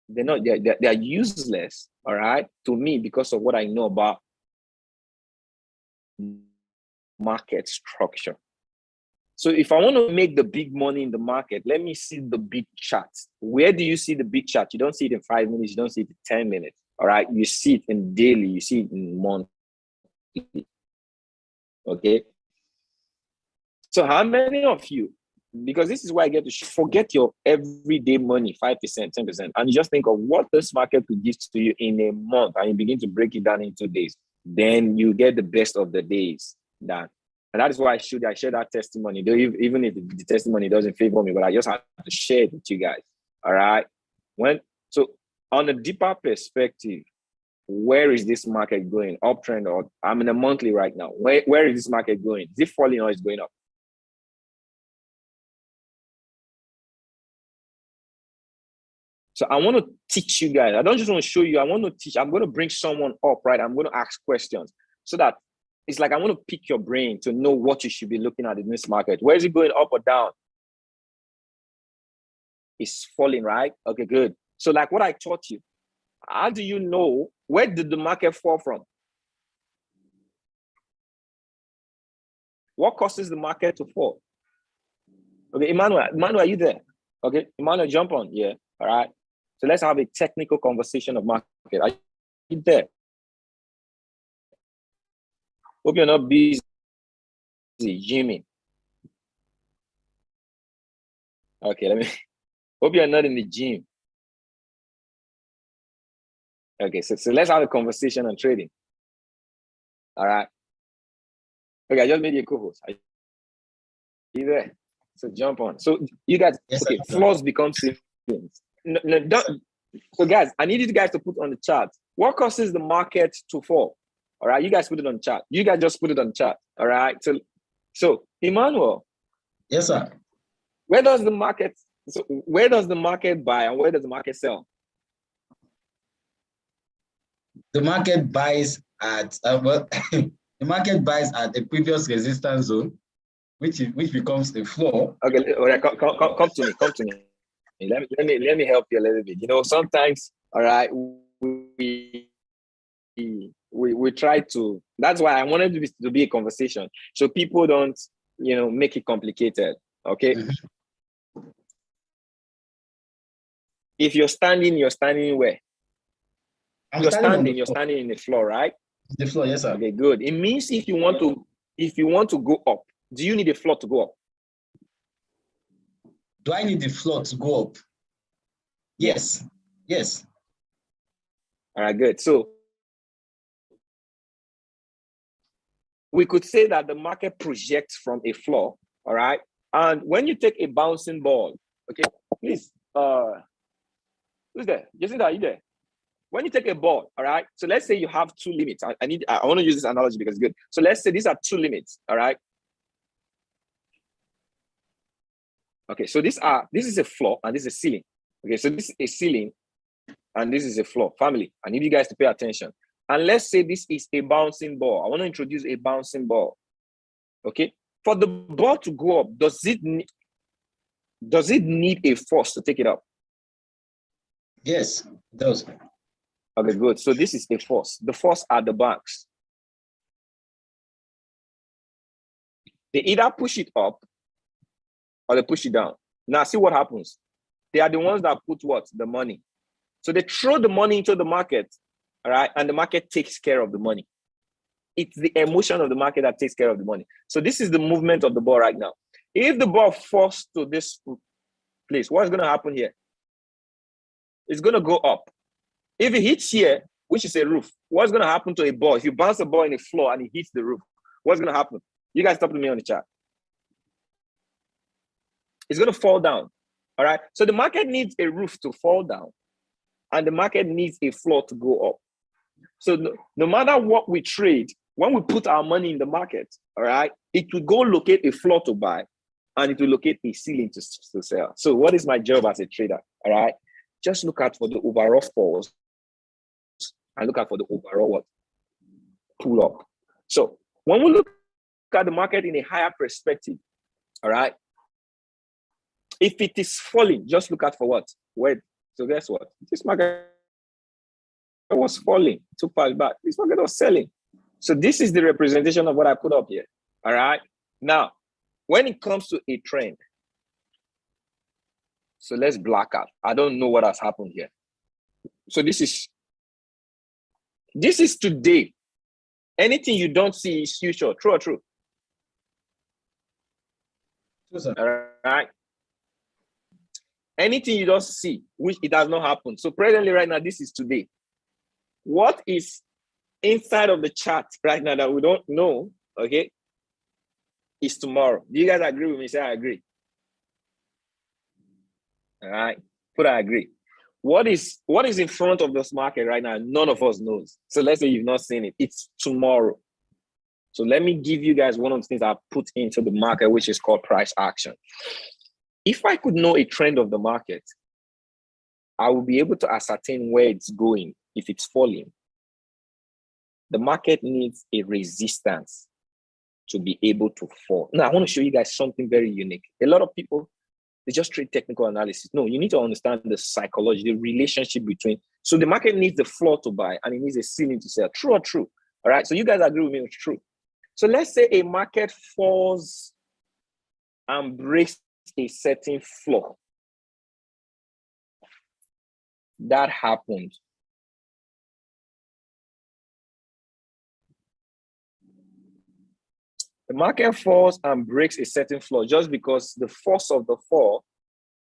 Speaker 1: they're useless, all right, to me because of what I know about market structure. So if I want to make the big money in the market, let me see the big chart. Where do you see the big chart? You don't see it in 5 minutes. You don't see it in 10 minutes. All right. You see it in daily. You see it in monthly. Okay. So how many of you, because this is why I get to forget your everyday money, 5%, 10%, and you just think of what this market could give to you in a month, and you begin to break it down into days. Then you get the best of the days done. And that is why I share that testimony, even if the testimony doesn't favor me, but I just have to share it with you guys. All right. So on a deeper perspective, where is this market going? Uptrend, or I'm in a monthly right now. Where is this market going? Is it falling or is it going up? So I want to teach you guys. I don't just want to show you. I want to teach. I'm going to bring someone up, right? I'm going to ask questions so that it's like I want to pick your brain to know what you should be looking at in this market. Where is it going, up or down? It's falling, right? Okay, good. So like what I taught you, how do you know where did the market fall from? What causes the market to fall? Okay, Emmanuel, are you there? Okay, Emmanuel, jump on. Yeah, all right. So let's have a technical conversation of market. Are you there? Hope you're not busy, Jimmy. Okay, hope you're not in the gym. Okay, so let's have a conversation on trading. All right. Okay, I just made you a co-host. Are you there? So jump on. So you guys, yes, okay, flaws become savings. So guys, I need you guys to put on the chart. What causes the market to fall? All right, you guys put it on chat. You guys just put it on chat. All right. So Emmanuel.
Speaker 3: Yes, sir.
Speaker 1: Where does the market buy and where does the market sell?
Speaker 3: The market buys at the market buys at the previous resistance zone, which becomes the floor.
Speaker 1: Okay, all right, come to me. Let me help you a little bit. You know, sometimes, all right, we try to. That's why I wanted to be a conversation, so people don't, make it complicated. Okay. Mm-hmm. If you're standing where? You're standing in the floor, right?
Speaker 3: The floor, yes, sir.
Speaker 1: Okay, good. It means if you want to go up, do you need a floor to go up?
Speaker 3: Do I need the floor to go up? Yes. Yes.
Speaker 1: All right, good. So we could say that the market projects from a floor, all right? And when you take a bouncing ball, okay, please, who's there? Jacinta, are you there? When you take a ball, all right? So let's say you have two limits. I want to use this analogy because it's good. So let's say these are two limits, all right? Okay, so this is a floor and this is a ceiling. Okay, so this is a ceiling and this is a floor. Family, I need you guys to pay attention. And let's say this is a bouncing ball. I want to introduce a bouncing ball. Okay, for the ball to go up, does it need a force to take it up?
Speaker 3: Yes, it does.
Speaker 1: Okay, good. So this is a force. The force are the banks. They either push it up or they push it down. Now see what happens. They are the ones that put what? The money. So they throw the money into the market, all right? And the market takes care of the money. It's the emotion of the market that takes care of the money. So this is the movement of the ball right now. If the ball falls to this place, what's going to happen here? It's going to go up. If it hits here, which is a roof, what's going to happen to a ball? If you bounce a ball in the floor and it hits the roof, what's going to happen? You guys talk to me on the chat. It's going to fall down, all right? So the market needs a roof to fall down and the market needs a floor to go up. So no matter what we trade, when we put our money in the market, all right, it will go locate a floor to buy and it will locate a ceiling to sell. So what is my job as a trader, all right? Just look out for the overall falls and look out for the overall what? Pull up. So when we look at the market in a higher perspective, all right, if it is falling, just look out for what? Wait. So guess what? This market was falling 2 parts back. This market was selling. So this is the representation of what I put up here. All right. Now, when it comes to a trend, so let's black out. I don't know what has happened here. So this is today. Anything you don't see is future. True or true?
Speaker 3: True, sir.
Speaker 1: All right. Anything you don't see, which it has not happened. So presently right now, this is today. What is inside of the chart right now that we don't know, okay, is tomorrow. Do you guys agree with me? Say I agree. All right. Put I agree. What is in front of this market right now? None of us knows. So let's say you've not seen it. It's tomorrow. So let me give you guys one of the things I put into the market, which is called price action. If I could know a trend of the market, I will be able to ascertain where it's going if it's falling. The market needs a resistance to be able to fall. Now, I want to show you guys something very unique. A lot of people, they just trade technical analysis. No, you need to understand the psychology, the relationship between. So the market needs the floor to buy and it needs a ceiling to sell. True or true? All right. So you guys agree with me? It's true. So let's say a market falls and breaks a certain floor. That happened. The market falls and breaks a certain floor just because the force of the fall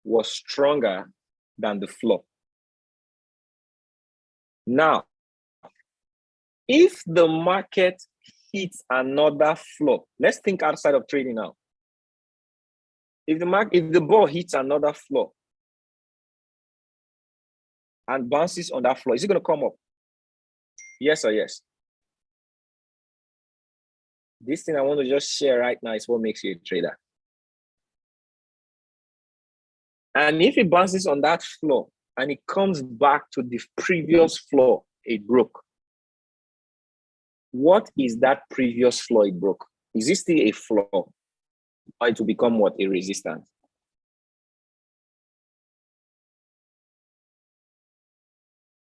Speaker 1: was stronger than the floor. Now, if the market hits another floor, let's think outside of trading now. If the ball hits another floor and bounces on that floor, is it going to come up? Yes or yes? This thing I want to just share right now is what makes you a trader. And if it bounces on that floor and it comes back to the previous floor it broke, what is that previous floor it broke? Is it still a floor, or it will become what? A resistance?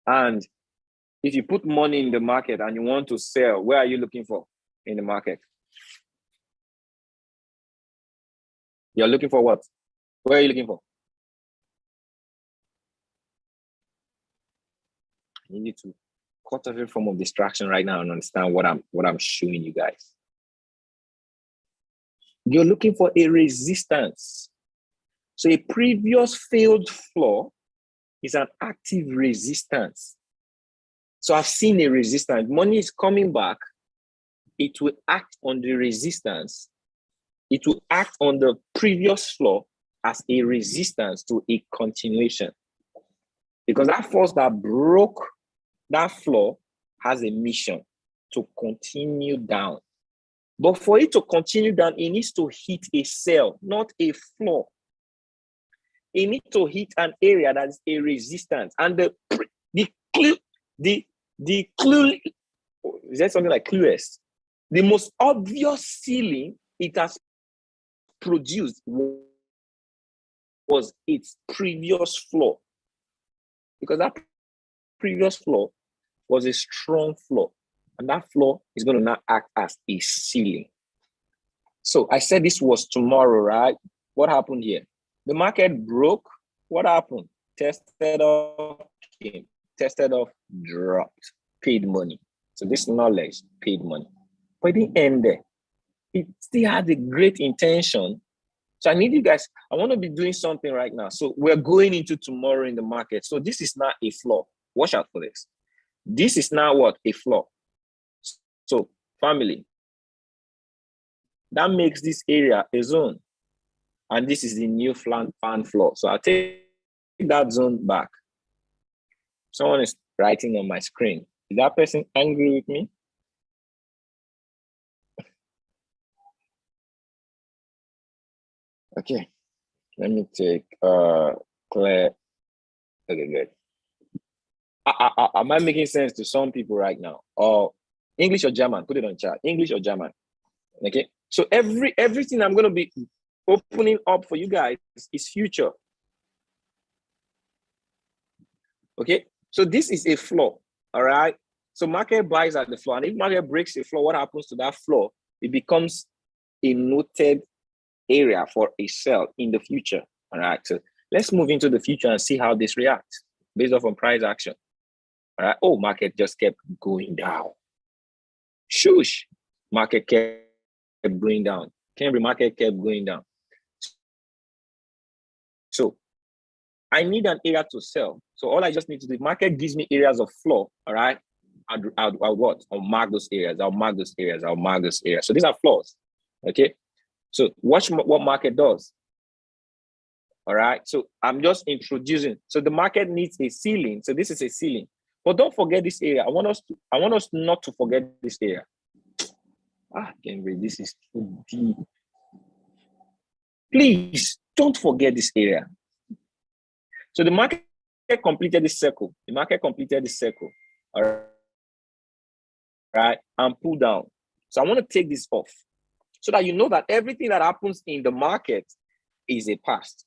Speaker 1: And if you put money in the market and you want to sell, where are you looking for in the market? You're looking for what? Where are you looking for? You need to cut every form of distraction right now and understand what I'm showing you guys. You're looking for a resistance. So a previous failed floor is an active resistance. So I've seen a resistance. Money is coming back. It will act on the resistance. It will act on the previous floor as a resistance to a continuation. Because that force that broke that floor has a mission to continue down. But for it to continue down, it needs to hit a cell, not a floor. It needs to hit an area that is a resistance. And the clue, is that something like clueless? The most obvious ceiling it has produced was its previous floor. Because that previous floor was a strong floor. And that floor is going to now act as a ceiling. So I said this was tomorrow, right? What happened here? The market broke. What happened? Tested off, came. Tested off, dropped, paid money. So this knowledge paid money. But it didn't end there. It still had a great intention. So I need you guys, I want to be doing something right now. So we're going into tomorrow in the market. So this is not a flaw. Watch out for this. This is now what? A flaw. So family, that makes this area a zone. And this is the new fan floor. So I'll take that zone back. Someone is writing on my screen. Is that person angry with me? Okay, let me take Claire. Okay, good. Am I making sense to some people right now? Or English or German? Put it on chat. English or German? Okay. So everything I'm going to be opening up for you guys is future. Okay. So this is a floor. All right. So market buys at the floor, and if market breaks the floor, what happens to that floor? It becomes a noted area for a sell in the future. All right. So let's move into the future and see how this reacts based off on price action. All right. Oh, market just kept going down. Shush. Market kept going down. Kenvry market kept going down. So I need an area to sell. So all I just need to do, market gives me areas of floor. All right. I'll what? I'll mark those areas. I'll mark those areas. I'll mark those areas. So these are floors. Okay. So watch what market does. All right. So I'm just introducing. So the market needs a ceiling. So this is a ceiling. But don't forget this area. I want us not to forget this area. Kenvry, this is too deep. Please don't forget this area. So the market completed this circle. The market completed this circle. All right. And pull down. So I want to take this off so that you know that everything that happens in the market is a past.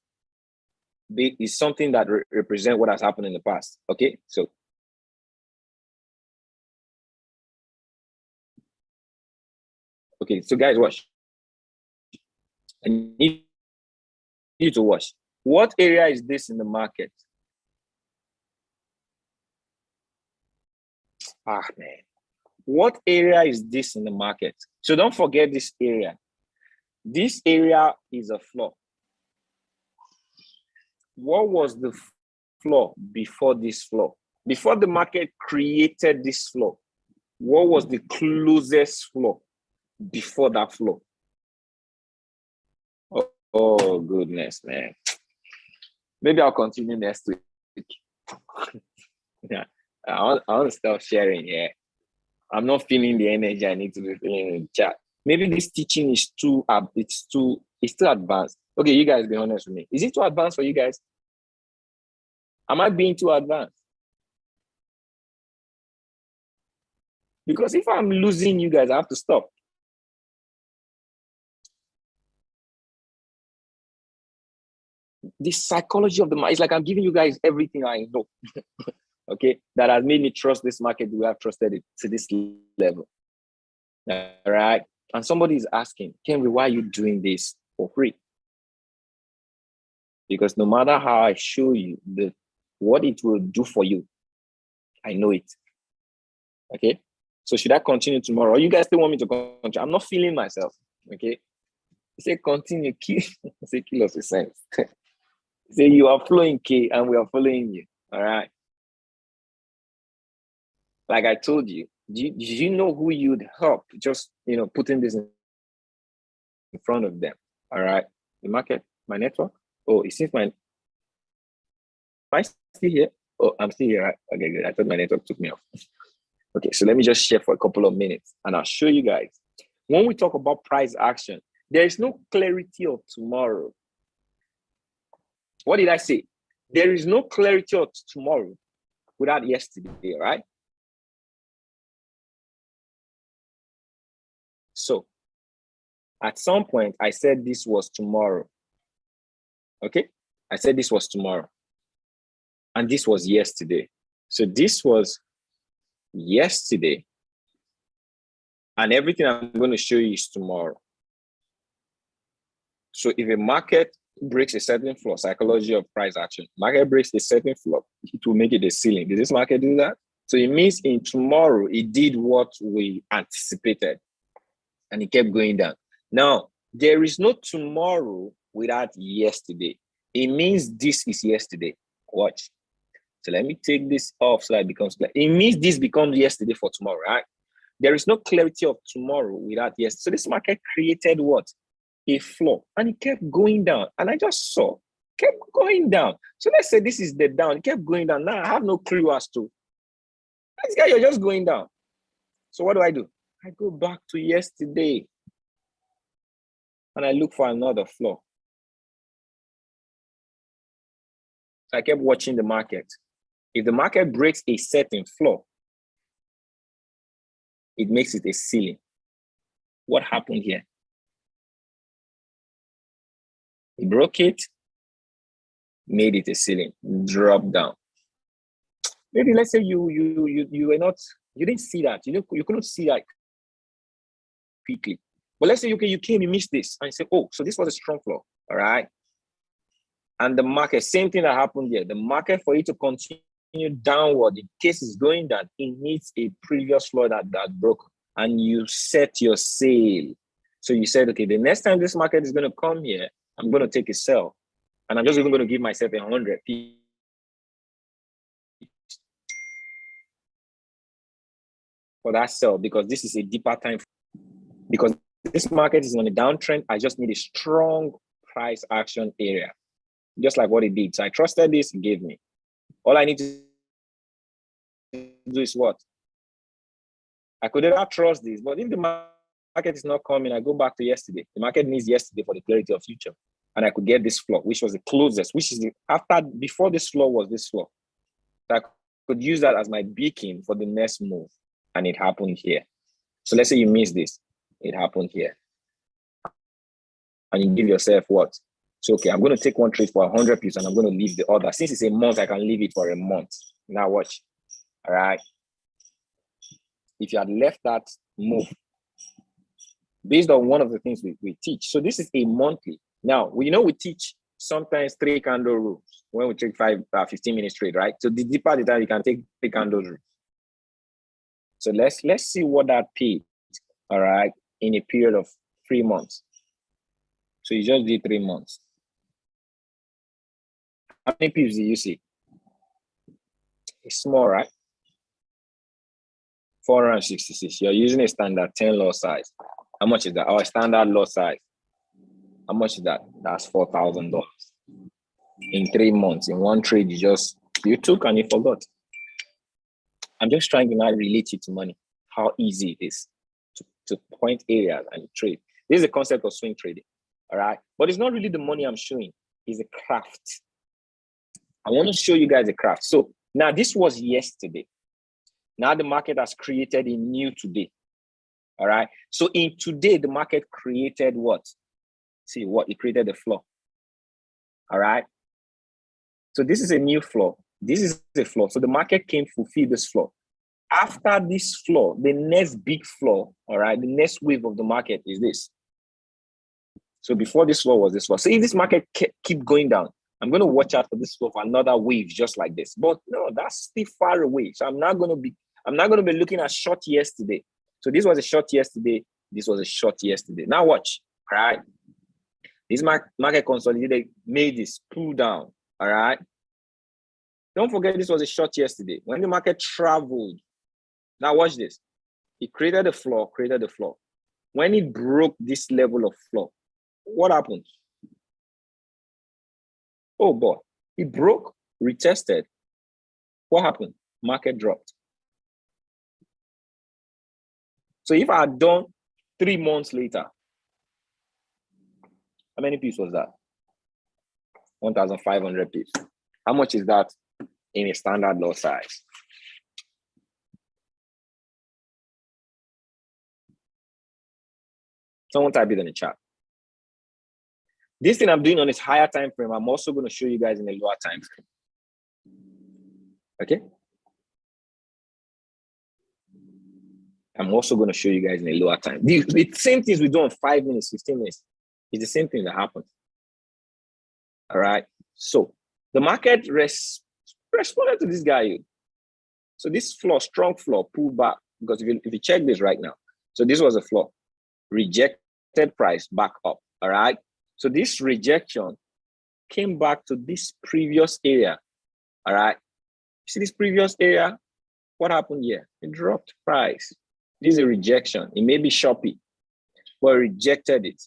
Speaker 1: Is something that represents what has happened in the past. Okay. So okay, so guys, watch. I need you to watch. What area is this in the market? Man. What area is this in the market? So don't forget this area. This area is a floor. What was the floor before this floor? Before the market created this floor, what was the closest floor before that floor? Oh goodness, man. Maybe I'll continue next week. Yeah, I want to stop sharing. Yeah, I'm not feeling the energy I need to be feeling in the chat. maybe this teaching is it's too advanced. Okay, you guys be honest with me. Is it too advanced for you guys? Am I being too advanced? Because if I'm losing you guys, I have to stop. The psychology of the market, it's like I'm giving you guys everything I know, okay, that has made me trust this market. We have trusted it to this level. All right. And somebody is asking, Kenvry, why are you doing this for free? Because no matter how I show you what it will do for you, I know it. Okay. So should I continue tomorrow? Or you guys still want me to continue? I'm not feeling myself. Okay. Say continue. Say kill us with sense. Say you are flowing K and we are following you. All right. Like I told you, do you know who you'd help? Just putting this in front of them. All right. The market, my network. Oh, it seems am I still here? Oh, I'm still here, right? Okay, good. I thought my network took me off. Okay, so let me just share for a couple of minutes and I'll show you guys. When we talk about price action, there is no clarity of tomorrow. What did I say? There is no clarity of tomorrow without yesterday, right? So at some point, I said this was tomorrow. Okay? I said this was tomorrow. And this was yesterday. So this was yesterday. And everything I'm going to show you is tomorrow. So if a market breaks a certain floor, psychology of price action, market breaks a certain floor, it will make it a ceiling. Did this market do that? So it means in tomorrow, it did what we anticipated. And it kept going down. Now, there is no tomorrow without yesterday. It means this is yesterday. Watch. So let me take this off so that it becomes clear. It means this becomes yesterday for tomorrow, right? There is no clarity of tomorrow without yesterday. So this market created what? A floor. And it kept going down. And I just saw, kept going down. So let's say this is the down. It kept going down. Now I have no clue as to, this guy, you're just going down. So what do? I go back to yesterday. And I look for another floor. So I kept watching the market. If the market breaks a certain floor, it makes it a ceiling. What happened here? It broke it, made it a ceiling, dropped down. Maybe let's say you were not, you didn't see that. You couldn't see that quickly. But let's say you came, you missed this, and you say, oh, so this was a strong floor, all right? And the market, same thing that happened here. The market, for it to continue downward, in case it's going down, it needs a previous floor that broke, and you set your sail. So you said, okay, the next time this market is going to come here, I'm going to take a sell, and I'm just even going to give myself 100 pips for that sell, because this is a deeper time. Because this market is on a downtrend, I just need a strong price action area, just like what it did. So I trusted this, it gave me. All I need to do is what? I could never trust this, but if the market is not coming, I go back to yesterday. The market needs yesterday for the clarity of future. And I could get this floor, which was the closest, which is before this floor was this floor. So I could use that as my beacon for the next move. And it happened here. So let's say you miss this. It happened here. And you give yourself what? So, okay, I'm going to take one trade for 100 pips and I'm going to leave the other. Since it's a month, I can leave it for a month. Now watch. All right. If you had left that move, based on one of the things we teach. So this is a monthly. Now, we teach sometimes 3 candle rules when we take 15 minutes trade, right? So the deeper the time, you can take 3 candle rules. So let's see what that paid, all right, in a period of 3 months. So you just did 3 months. How many pips do you see? It's small, right? 466. You're using a standard 10 lot size. How much is that? Our standard lot size. How much is that? That's $4,000. In 3 months, in one trade, you took and you forgot. I'm just trying to now relate it to money. How easy it is to point areas and trade. This is the concept of swing trading. All right. But it's not really the money I'm showing, it's a craft. I want to show you guys a craft. So now this was yesterday. Now the market has created a new today. All right. So in today, the market created what? See what? It created a floor. All right. So this is a new floor. This is a floor. So the market came to fulfill this floor. After this floor, the next big floor, all right, the next wave of the market is this. So before this floor was this floor. So if this market keep going down, I'm going to watch out for this floor for another wave just like this. But no, that's still far away. So I'm not going to be looking at short yesterday. So this was a short yesterday. This was a short yesterday. Now watch, all right? This market consolidated, made this pull down, all right? Don't forget this was a short yesterday. When the market traveled, now watch this. It created a floor, When it broke this level of floor, what happened? Oh boy, it broke, retested. What happened? Market dropped. So if I had done 3 months later, how many pips was that? 1,500 pips. How much is that in a standard lot size? Someone type it in the chat. This thing I'm doing on this higher time frame, I'm also going to show you guys in a lower time frame. Okay? I'm also going to show you guys in a lower time. The same things we do in 5 minutes, 15 minutes. It's the same thing that happens. All right? So the market responded to this guy. So this floor, strong floor, pulled back. Because if you check this right now, so this was a floor. Rejected price back up. All right? So this rejection came back to this previous area. All right? You see this previous area? What happened here? It dropped price. This is a rejection. It may be choppy, but rejected it.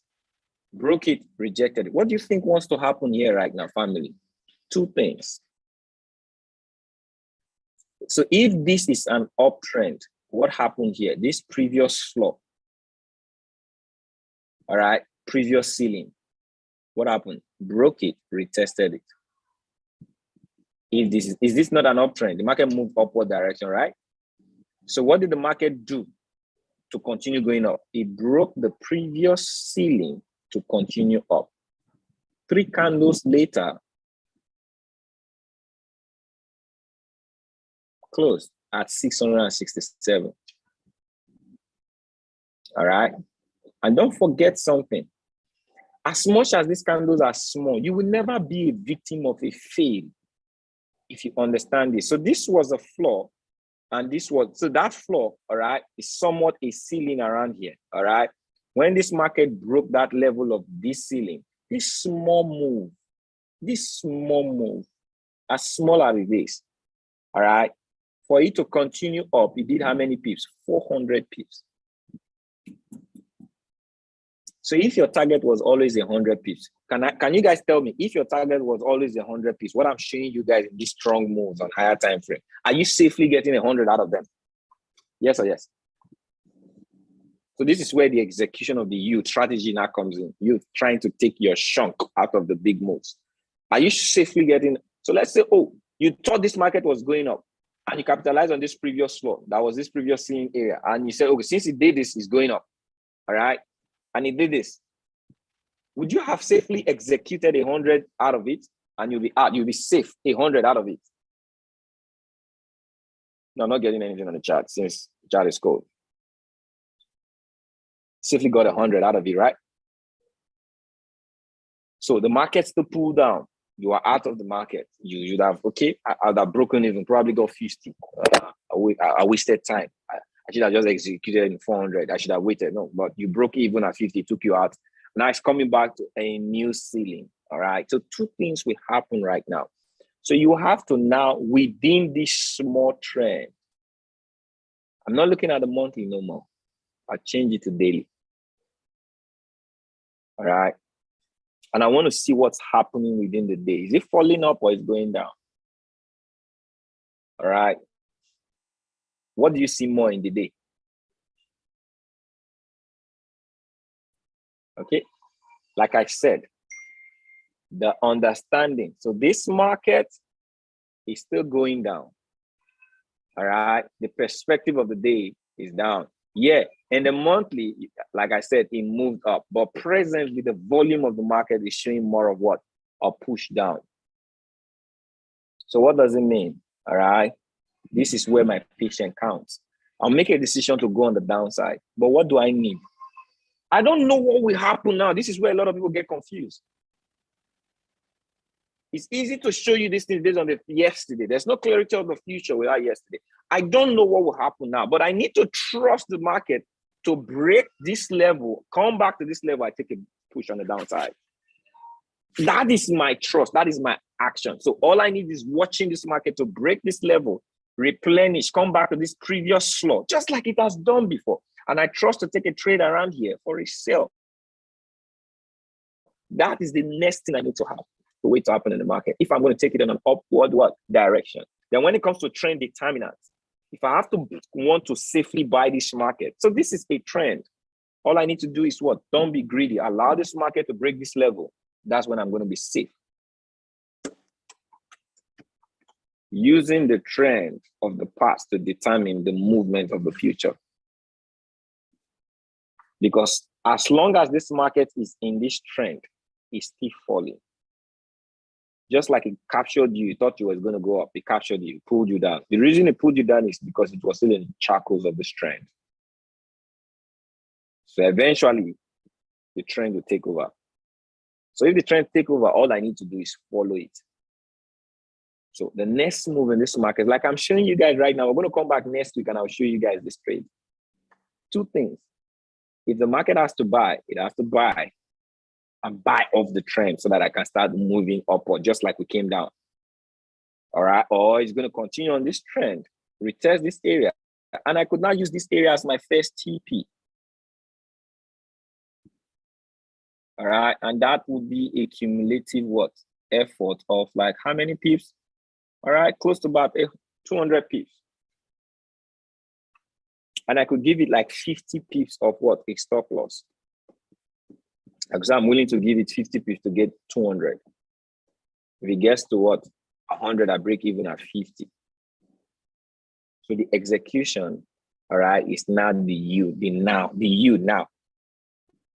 Speaker 1: Broke it, rejected it. What do you think wants to happen here right now, family? 2 things. So if this is an uptrend, what happened here? This previous floor, all right, previous ceiling, what happened? Broke it, retested it. If this is this not an uptrend? The market moved upward direction, right? So what did the market do to continue going up? It broke the previous ceiling to continue up. 3 candles later, closed at 667. All right. And don't forget something. As much as these candles are small, you will never be a victim of a fail if you understand this. So this was a floor, and this was, so that floor, all right, is somewhat a ceiling around here, all right? When this market broke that level of this ceiling, this small move, as small as it is, all right, for it to continue up, it did how many pips? 400 pips. So if your target was always 100 pips, can you guys tell me, if your target was always 100 pips, what I'm showing you guys in these strong moves on higher time frame, are you safely getting 100 out of them? Yes or yes? So this is where the execution of the yield strategy now comes in. You trying to take your chunk out of the big moves. Are you safely getting? So let's say, oh, you thought this market was going up and you capitalized on this previous floor. That was this previous ceiling area. And you said, okay, since it did this, it's going up. All right. And it did this. Would you have safely executed 100 out of it and you'll be safe 100 out of it? No, I'm not getting anything on the chat since the chat is cold. Safely got 100 out of it, right? So the market's to pull down. You are out of the market. You'd have, okay, I'd have broken even, probably got 50. I wasted time. I should have just executed in 400. I should have waited. No, but you broke even at 50, took you out. Now it's coming back to a new ceiling. All right. So 2 things will happen right now. So you have to now, within this small trend, I'm not looking at the monthly no more. I'll change it to daily. All right. And I want to see what's happening within the day. Is it falling up or is it going down? All right. What do you see more in the day? Okay, like I said, the understanding. So this market is still going down. All right, the perspective of the day is down. Yeah, and the monthly, like I said, it moved up, but presently the volume of the market is showing more of what? A push down. So what does it mean? All right, this is where my patience counts. I'll make a decision to go on the downside, but what do I need? I don't know what will happen now. This is where a lot of people get confused. It's easy to show you these things based on the yesterday. There's no clarity of the future without yesterday. I don't know what will happen now, but I need to trust the market to break this level, come back to this level. I take a push on the downside. That is my trust. That is my action. So all I need is watching this market to break this level, replenish, come back to this previous floor, just like it has done before. And I trust to take a trade around here for a sell. That is the next thing I need to have to wait to happen in the market. If I'm going to take it in an upward direction. Then when it comes to trend determinants, if I have to want to safely buy this market, so this is a trend. All I need to do is what? Don't be greedy. Allow this market to break this level. That's when I'm going to be safe. Using the trend of the past to determine the movement of the future. Because as long as this market is in this trend, it's still falling. Just like it captured you, you thought you was going to go up, it captured you, pulled you down. The reason it pulled you down is because it was still in the shackles of this trend. So eventually, the trend will take over. So if the trend take over, all I need to do is follow it. So the next move in this market, like I'm showing you guys right now, we're going to come back next week and I'll show you guys this trade. Two things. If the market has to buy, it has to buy and buy off the trend so that I can start moving upward, just like we came down. All right. Or it's going to continue on this trend, retest this area. And I could now use this area as my first TP. All right. And that would be a cumulative what? Effort of like how many pips? All right. Close to about 200 pips. And I could give it like 50 pips of what? A stop loss. Because I'm willing to give it 50 pips to get 200. If it gets to what? 100, I break even at 50. So the execution, all right, is not the you now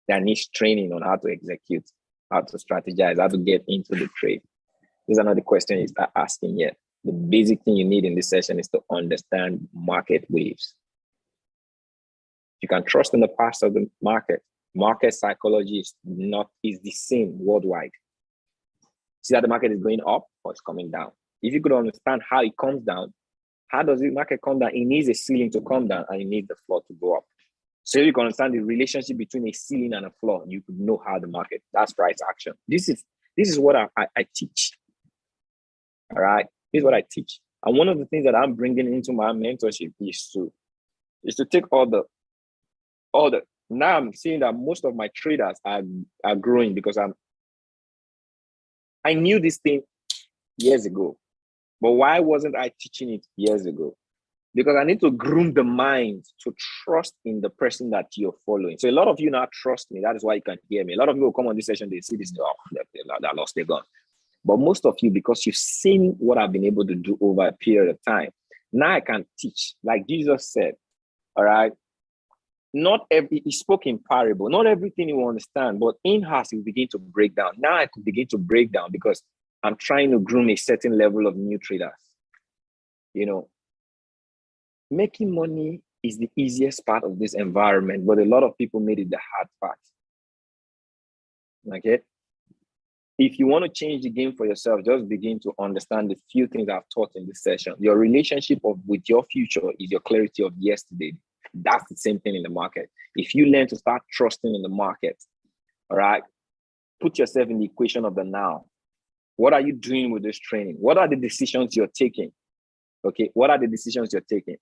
Speaker 1: that needs training on how to execute, how to strategize, how to get into the trade. These are not the questions you start asking yet. The basic thing you need in this session is to understand market waves. You can trust in the past of the market. Market psychology is the same worldwide. See that the market is going up or it's coming down. If you could understand how it comes down, how does the market come down? It needs a ceiling to come down and it needs the floor to go up. So if you can understand the relationship between a ceiling and a floor, you could know how the market, that's price action. This is what I teach. All right. This is what I teach. And one of the things that I'm bringing into my mentorship is to take all the now I'm seeing that most of my traders are growing because I knew this thing years ago, but why wasn't I teaching it years ago? Because I need to groom the mind to trust in the person that you're following. So a lot of you now trust me. That is why you can hear me. A lot of people come on this session, they see this, they're lost, they're gone. But most of you, because you've seen what I've been able to do over a period of time, now I can teach. Like Jesus said, all right, he spoke in parable. Not everything you understand, but in-house you begin to break down. Now I could begin to break down because I'm trying to groom a certain level of new traders. You know, making money is the easiest part of this environment, but a lot of people made it the hard part. Okay? If you want to change the game for yourself, just begin to understand the few things I've taught in this session. Your relationship with your future is your clarity of yesterday. That's the same thing in the market. If you learn to start trusting in the market, all right, put yourself in the equation of the now. What are you doing with this training? What are the decisions you're taking? Okay, what are the decisions you're taking?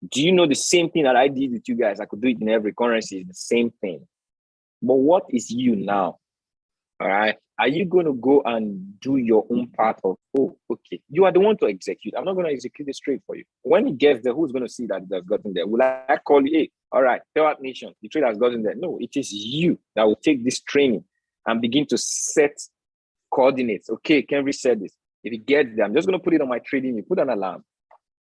Speaker 1: Do you know the same thing that I did with you guys? I could do it in every currency. It's the same thing. But what is you now? All right. Are you going to go and do your own part of, oh, okay, you are the one to execute. I'm not going to execute this trade for you. When it gets there, who's going to see that it has gotten there? Will I call you, hey, all right, Pure Nation, the trade has gotten there. No, it is you that will take this training and begin to set coordinates. Okay, Kenvry said this. If it gets there, I'm just going to put it on my trading. You put an alarm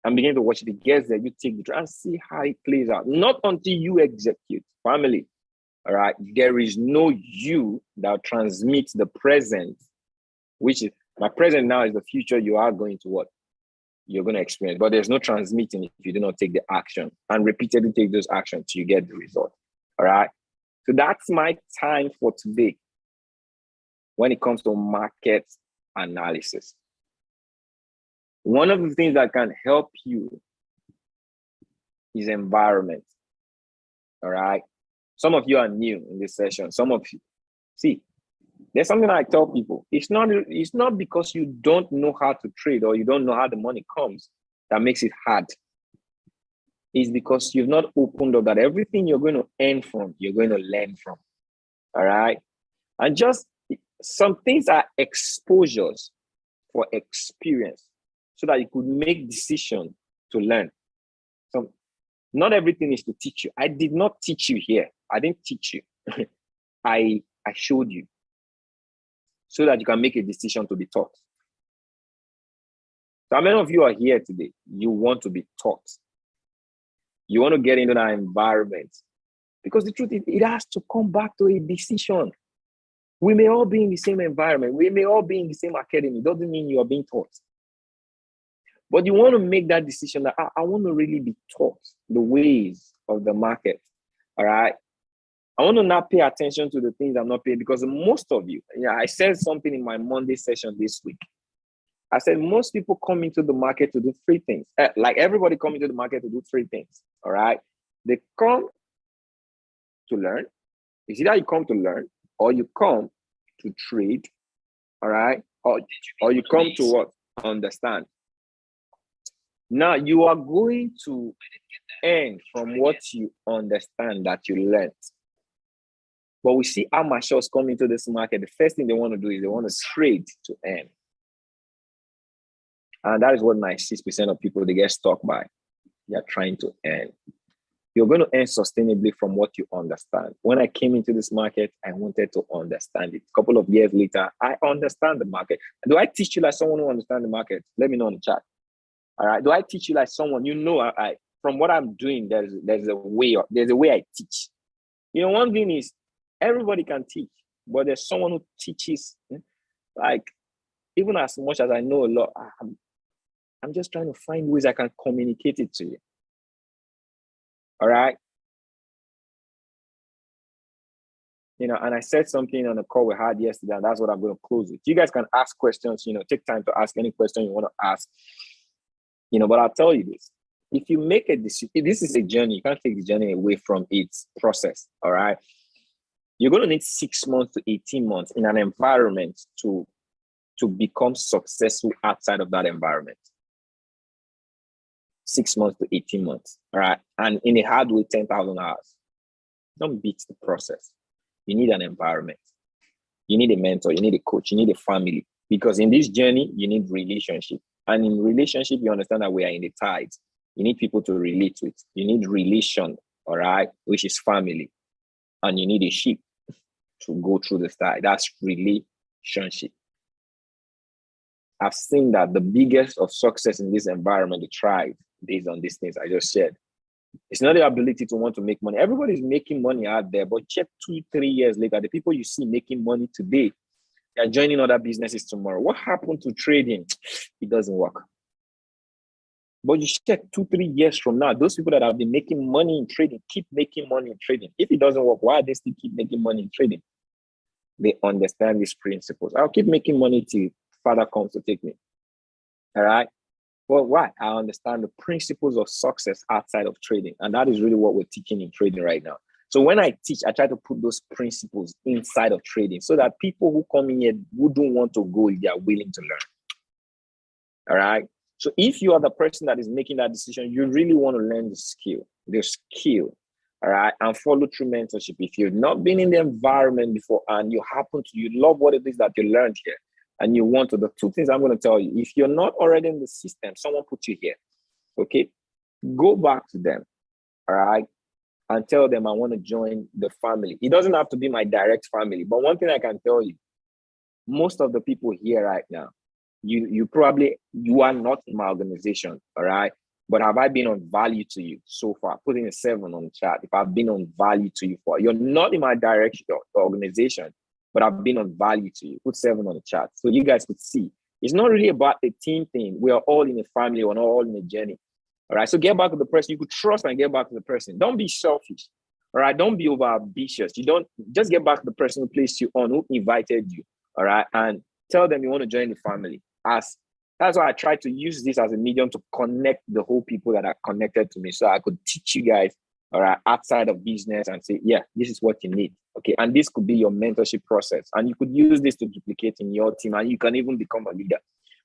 Speaker 1: and begin to watch. If it gets there, you take the trade and see how it plays out. Not until you execute. Family, all right? There is no you that transmits the present, which is my present now is the future you are going to what? You're going to experience. But there's no transmitting if you do not take the action and repeatedly take those actions till you get the result. All right? So that's my time for today when it comes to market analysis. One of the things that can help you is environment. All right? Some of you are new in this session. Some of you, see, there's something I tell people. It's not because you don't know how to trade or you don't know how the money comes that makes it hard. It's because you've not opened up that everything you're going to earn from, you're going to learn from. All right? And just some things are exposures for experience so that you could make decisions to learn. So not everything is to teach you. I did not teach you here. I didn't teach you. I showed you so that you can make a decision to be taught. So how many of you are here today? You want to be taught. You want to get into that environment. Because the truth is, it has to come back to a decision. We may all be in the same environment. We may all be in the same academy. It doesn't mean you are being taught. But you want to make that decision that I want to really be taught the ways of the market. All right. I want to not pay attention to the things I'm not paying because most of you, I said something in my Monday session this week. I said most people come into the market to do three things. Like everybody come into the market to do three things. All right. They come to learn. It's either you come to learn or you come to trade. All right. Or you come to what? Understand. Now you are going to earn from what you understand that you learned. But we see amateurs come into this market. The first thing they want to do is they want to trade to earn. And that is what 96% of people, they get stuck by. They are trying to earn. You're going to earn sustainably from what you understand. When I came into this market, I wanted to understand it. A couple of years later, I understand the market. Do I teach you like someone who understands the market? Let me know in the chat. All right. Do I teach you like someone, I from what I'm doing, there's a way I teach. One thing is everybody can teach, but there's someone who teaches, like, even as much as I know a lot, I'm just trying to find ways I can communicate it to you. All right. And I said something on the call we had yesterday, and that's what I'm going to close with. You guys can ask questions, take time to ask any question you want to ask. But I'll tell you this. If you make a decision, this is a journey. You can't take the journey away from its process, all right? You're going to need 6 months to 18 months in an environment to become successful outside of that environment. 6 months to 18 months, all right? And in a hard way, 10,000 hours. Don't beat the process. You need an environment. You need a mentor. You need a coach. You need a family. Because in this journey, you need relationship. And in relationship, you understand that we are in the tides. You need people to relate with. You need relation, all right, which is family. And you need a ship to go through the tide. That's relationship. I've seen that the biggest of success in this environment, the tribe, based on these things I just said. It's not the ability to want to make money. Everybody's making money out there, but check 2-3 years later, the people you see making money today, they're joining other businesses tomorrow. What happened to trading? It doesn't work. But you check 2-3 years from now, those people that have been making money in trading, keep making money in trading. If it doesn't work, why do they still keep making money in trading? They understand these principles. I'll keep making money till Father comes to take me. All right? Well, why? I understand the principles of success outside of trading. And that is really what we're teaching in trading right now. So when I teach, I try to put those principles inside of trading so that people who come in here who don't want to go, they are willing to learn. All right. So if you are the person that is making that decision, you really want to learn the skill, all right, and follow through mentorship. If you've not been in the environment before and you love what it is that you learned here and you want to, the two things I'm going to tell you, if you're not already in the system, someone put you here, okay, go back to them, all right, and tell them I want to join the family. It doesn't have to be my direct family, but one thing I can tell you, most of the people here right now, you are not in my organization, all right? But have I been on value to you so far? Putting a 7 on the chat. If I've been on value to you you're not in my direction organization, but I've been on value to you. Put 7 on the chat so you guys could see. It's not really about the team thing. We are all in a family. We're not all in a journey. All right. So get back to the person you could trust and get back to the person. Don't be selfish. All right. Don't be over ambitious. You don't just get back to the person who placed you on, who invited you. All right. And tell them you want to join the family. That's why I try to use this as a medium to connect the whole people that are connected to me. So I could teach you guys, all right, outside of business and say, yeah, this is what you need. Okay. And this could be your mentorship process. And you could use this to duplicate in your team and you can even become a leader.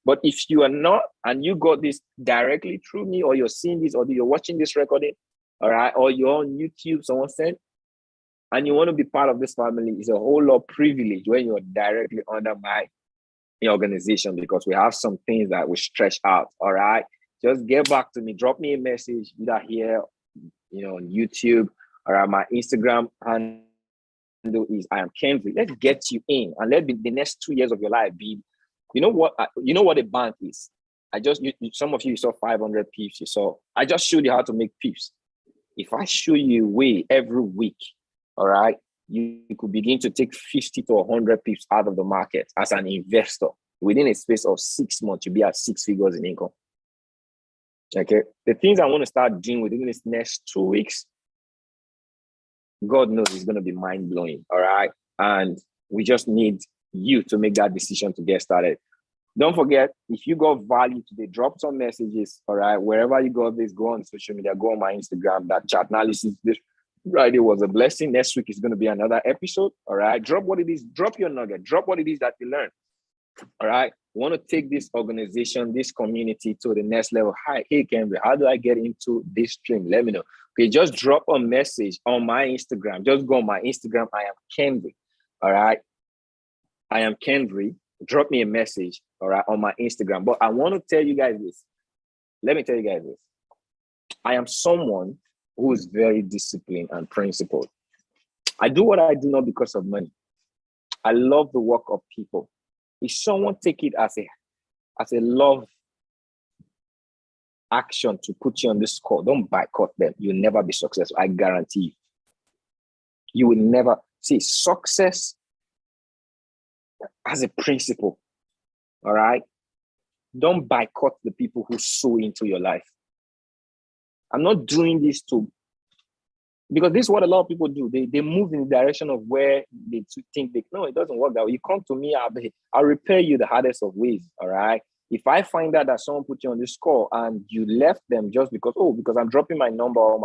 Speaker 1: But if you are not, and you got this directly through me, or you're seeing this, or you're watching this recording, all right, or you're on YouTube, someone said, and you want to be part of this family, it's a whole lot of privilege when you're directly under my organization, because we have some things that we stretch out. All right. Just get back to me. Drop me a message either here, on YouTube, or my Instagram handle is I am Kenvry. Let's get you in and let the next 2 years of your life be, you know what a bank is. Some of you saw 500 pips. I just showed you how to make pips. If I show you a way every week, all right, you could begin to take 50 to 100 pips out of the market as an investor. Within a space of 6 months, you'll be at 6 figures in income. Okay. The things I want to start doing within this next 2 weeks, God knows it's going to be mind-blowing. All right. And we just need you to make that decision to get started. Don't forget, if you got value today, drop some messages. All right. Wherever you got this, go on social media, go on my Instagram. That chat analysis this Friday was a blessing. Next week is going to be another episode. All right. Drop what it is. Drop your nugget. Drop what it is that you learned. All right. We want to take this organization, this community to the next level. Hi, hey, Kenvry, how do I get into this stream? Let me know. Okay, just drop a message on my Instagram. Just go on my Instagram. I am Kenvry. All right. I am Kenvry. Drop me a message, all right, on my Instagram. But I want to tell you guys this. Let me tell you guys this. I am someone who is very disciplined and principled. I do what I do not because of money. I love the work of people. If someone take it as a love action to put you on this call, don't boycott them. You'll never be successful. I guarantee you. You will never see success as a principle. All right. Don't boycott the people who sow into your life. I'm not doing this because this is what a lot of people do. They move in the direction of where they think no, it doesn't work that way. You come to me, I'll repair you the hardest of ways. All right. If I find out that someone put you on this call and you left them just because I'm dropping my number or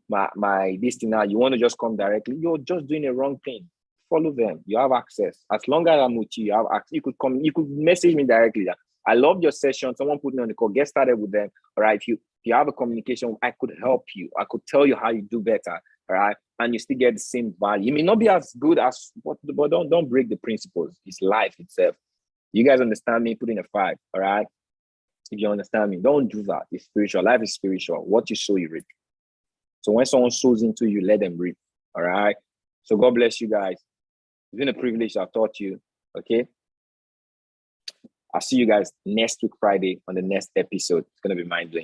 Speaker 1: my this thing now, you want to just come directly, you're just doing a wrong thing. Follow them. You have access. As long as I'm with you, you have access. You could message me directly. I love your session. Someone put me on the call. Get started with them. All right. If you have a communication, I could help you. I could tell you how you do better. All right. And you still get the same value. You may not be as good as but don't break the principles. It's life itself. You guys understand me? Put in a 5. All right. If you understand me, don't do that. It's spiritual. Life is spiritual. What you sow, you reap. So when someone sows into you, let them reap. All right. So God bless you guys. It's been a privilege to have taught you. Okay. I'll see you guys next week, Friday, on the next episode. It's going to be mind-blowing.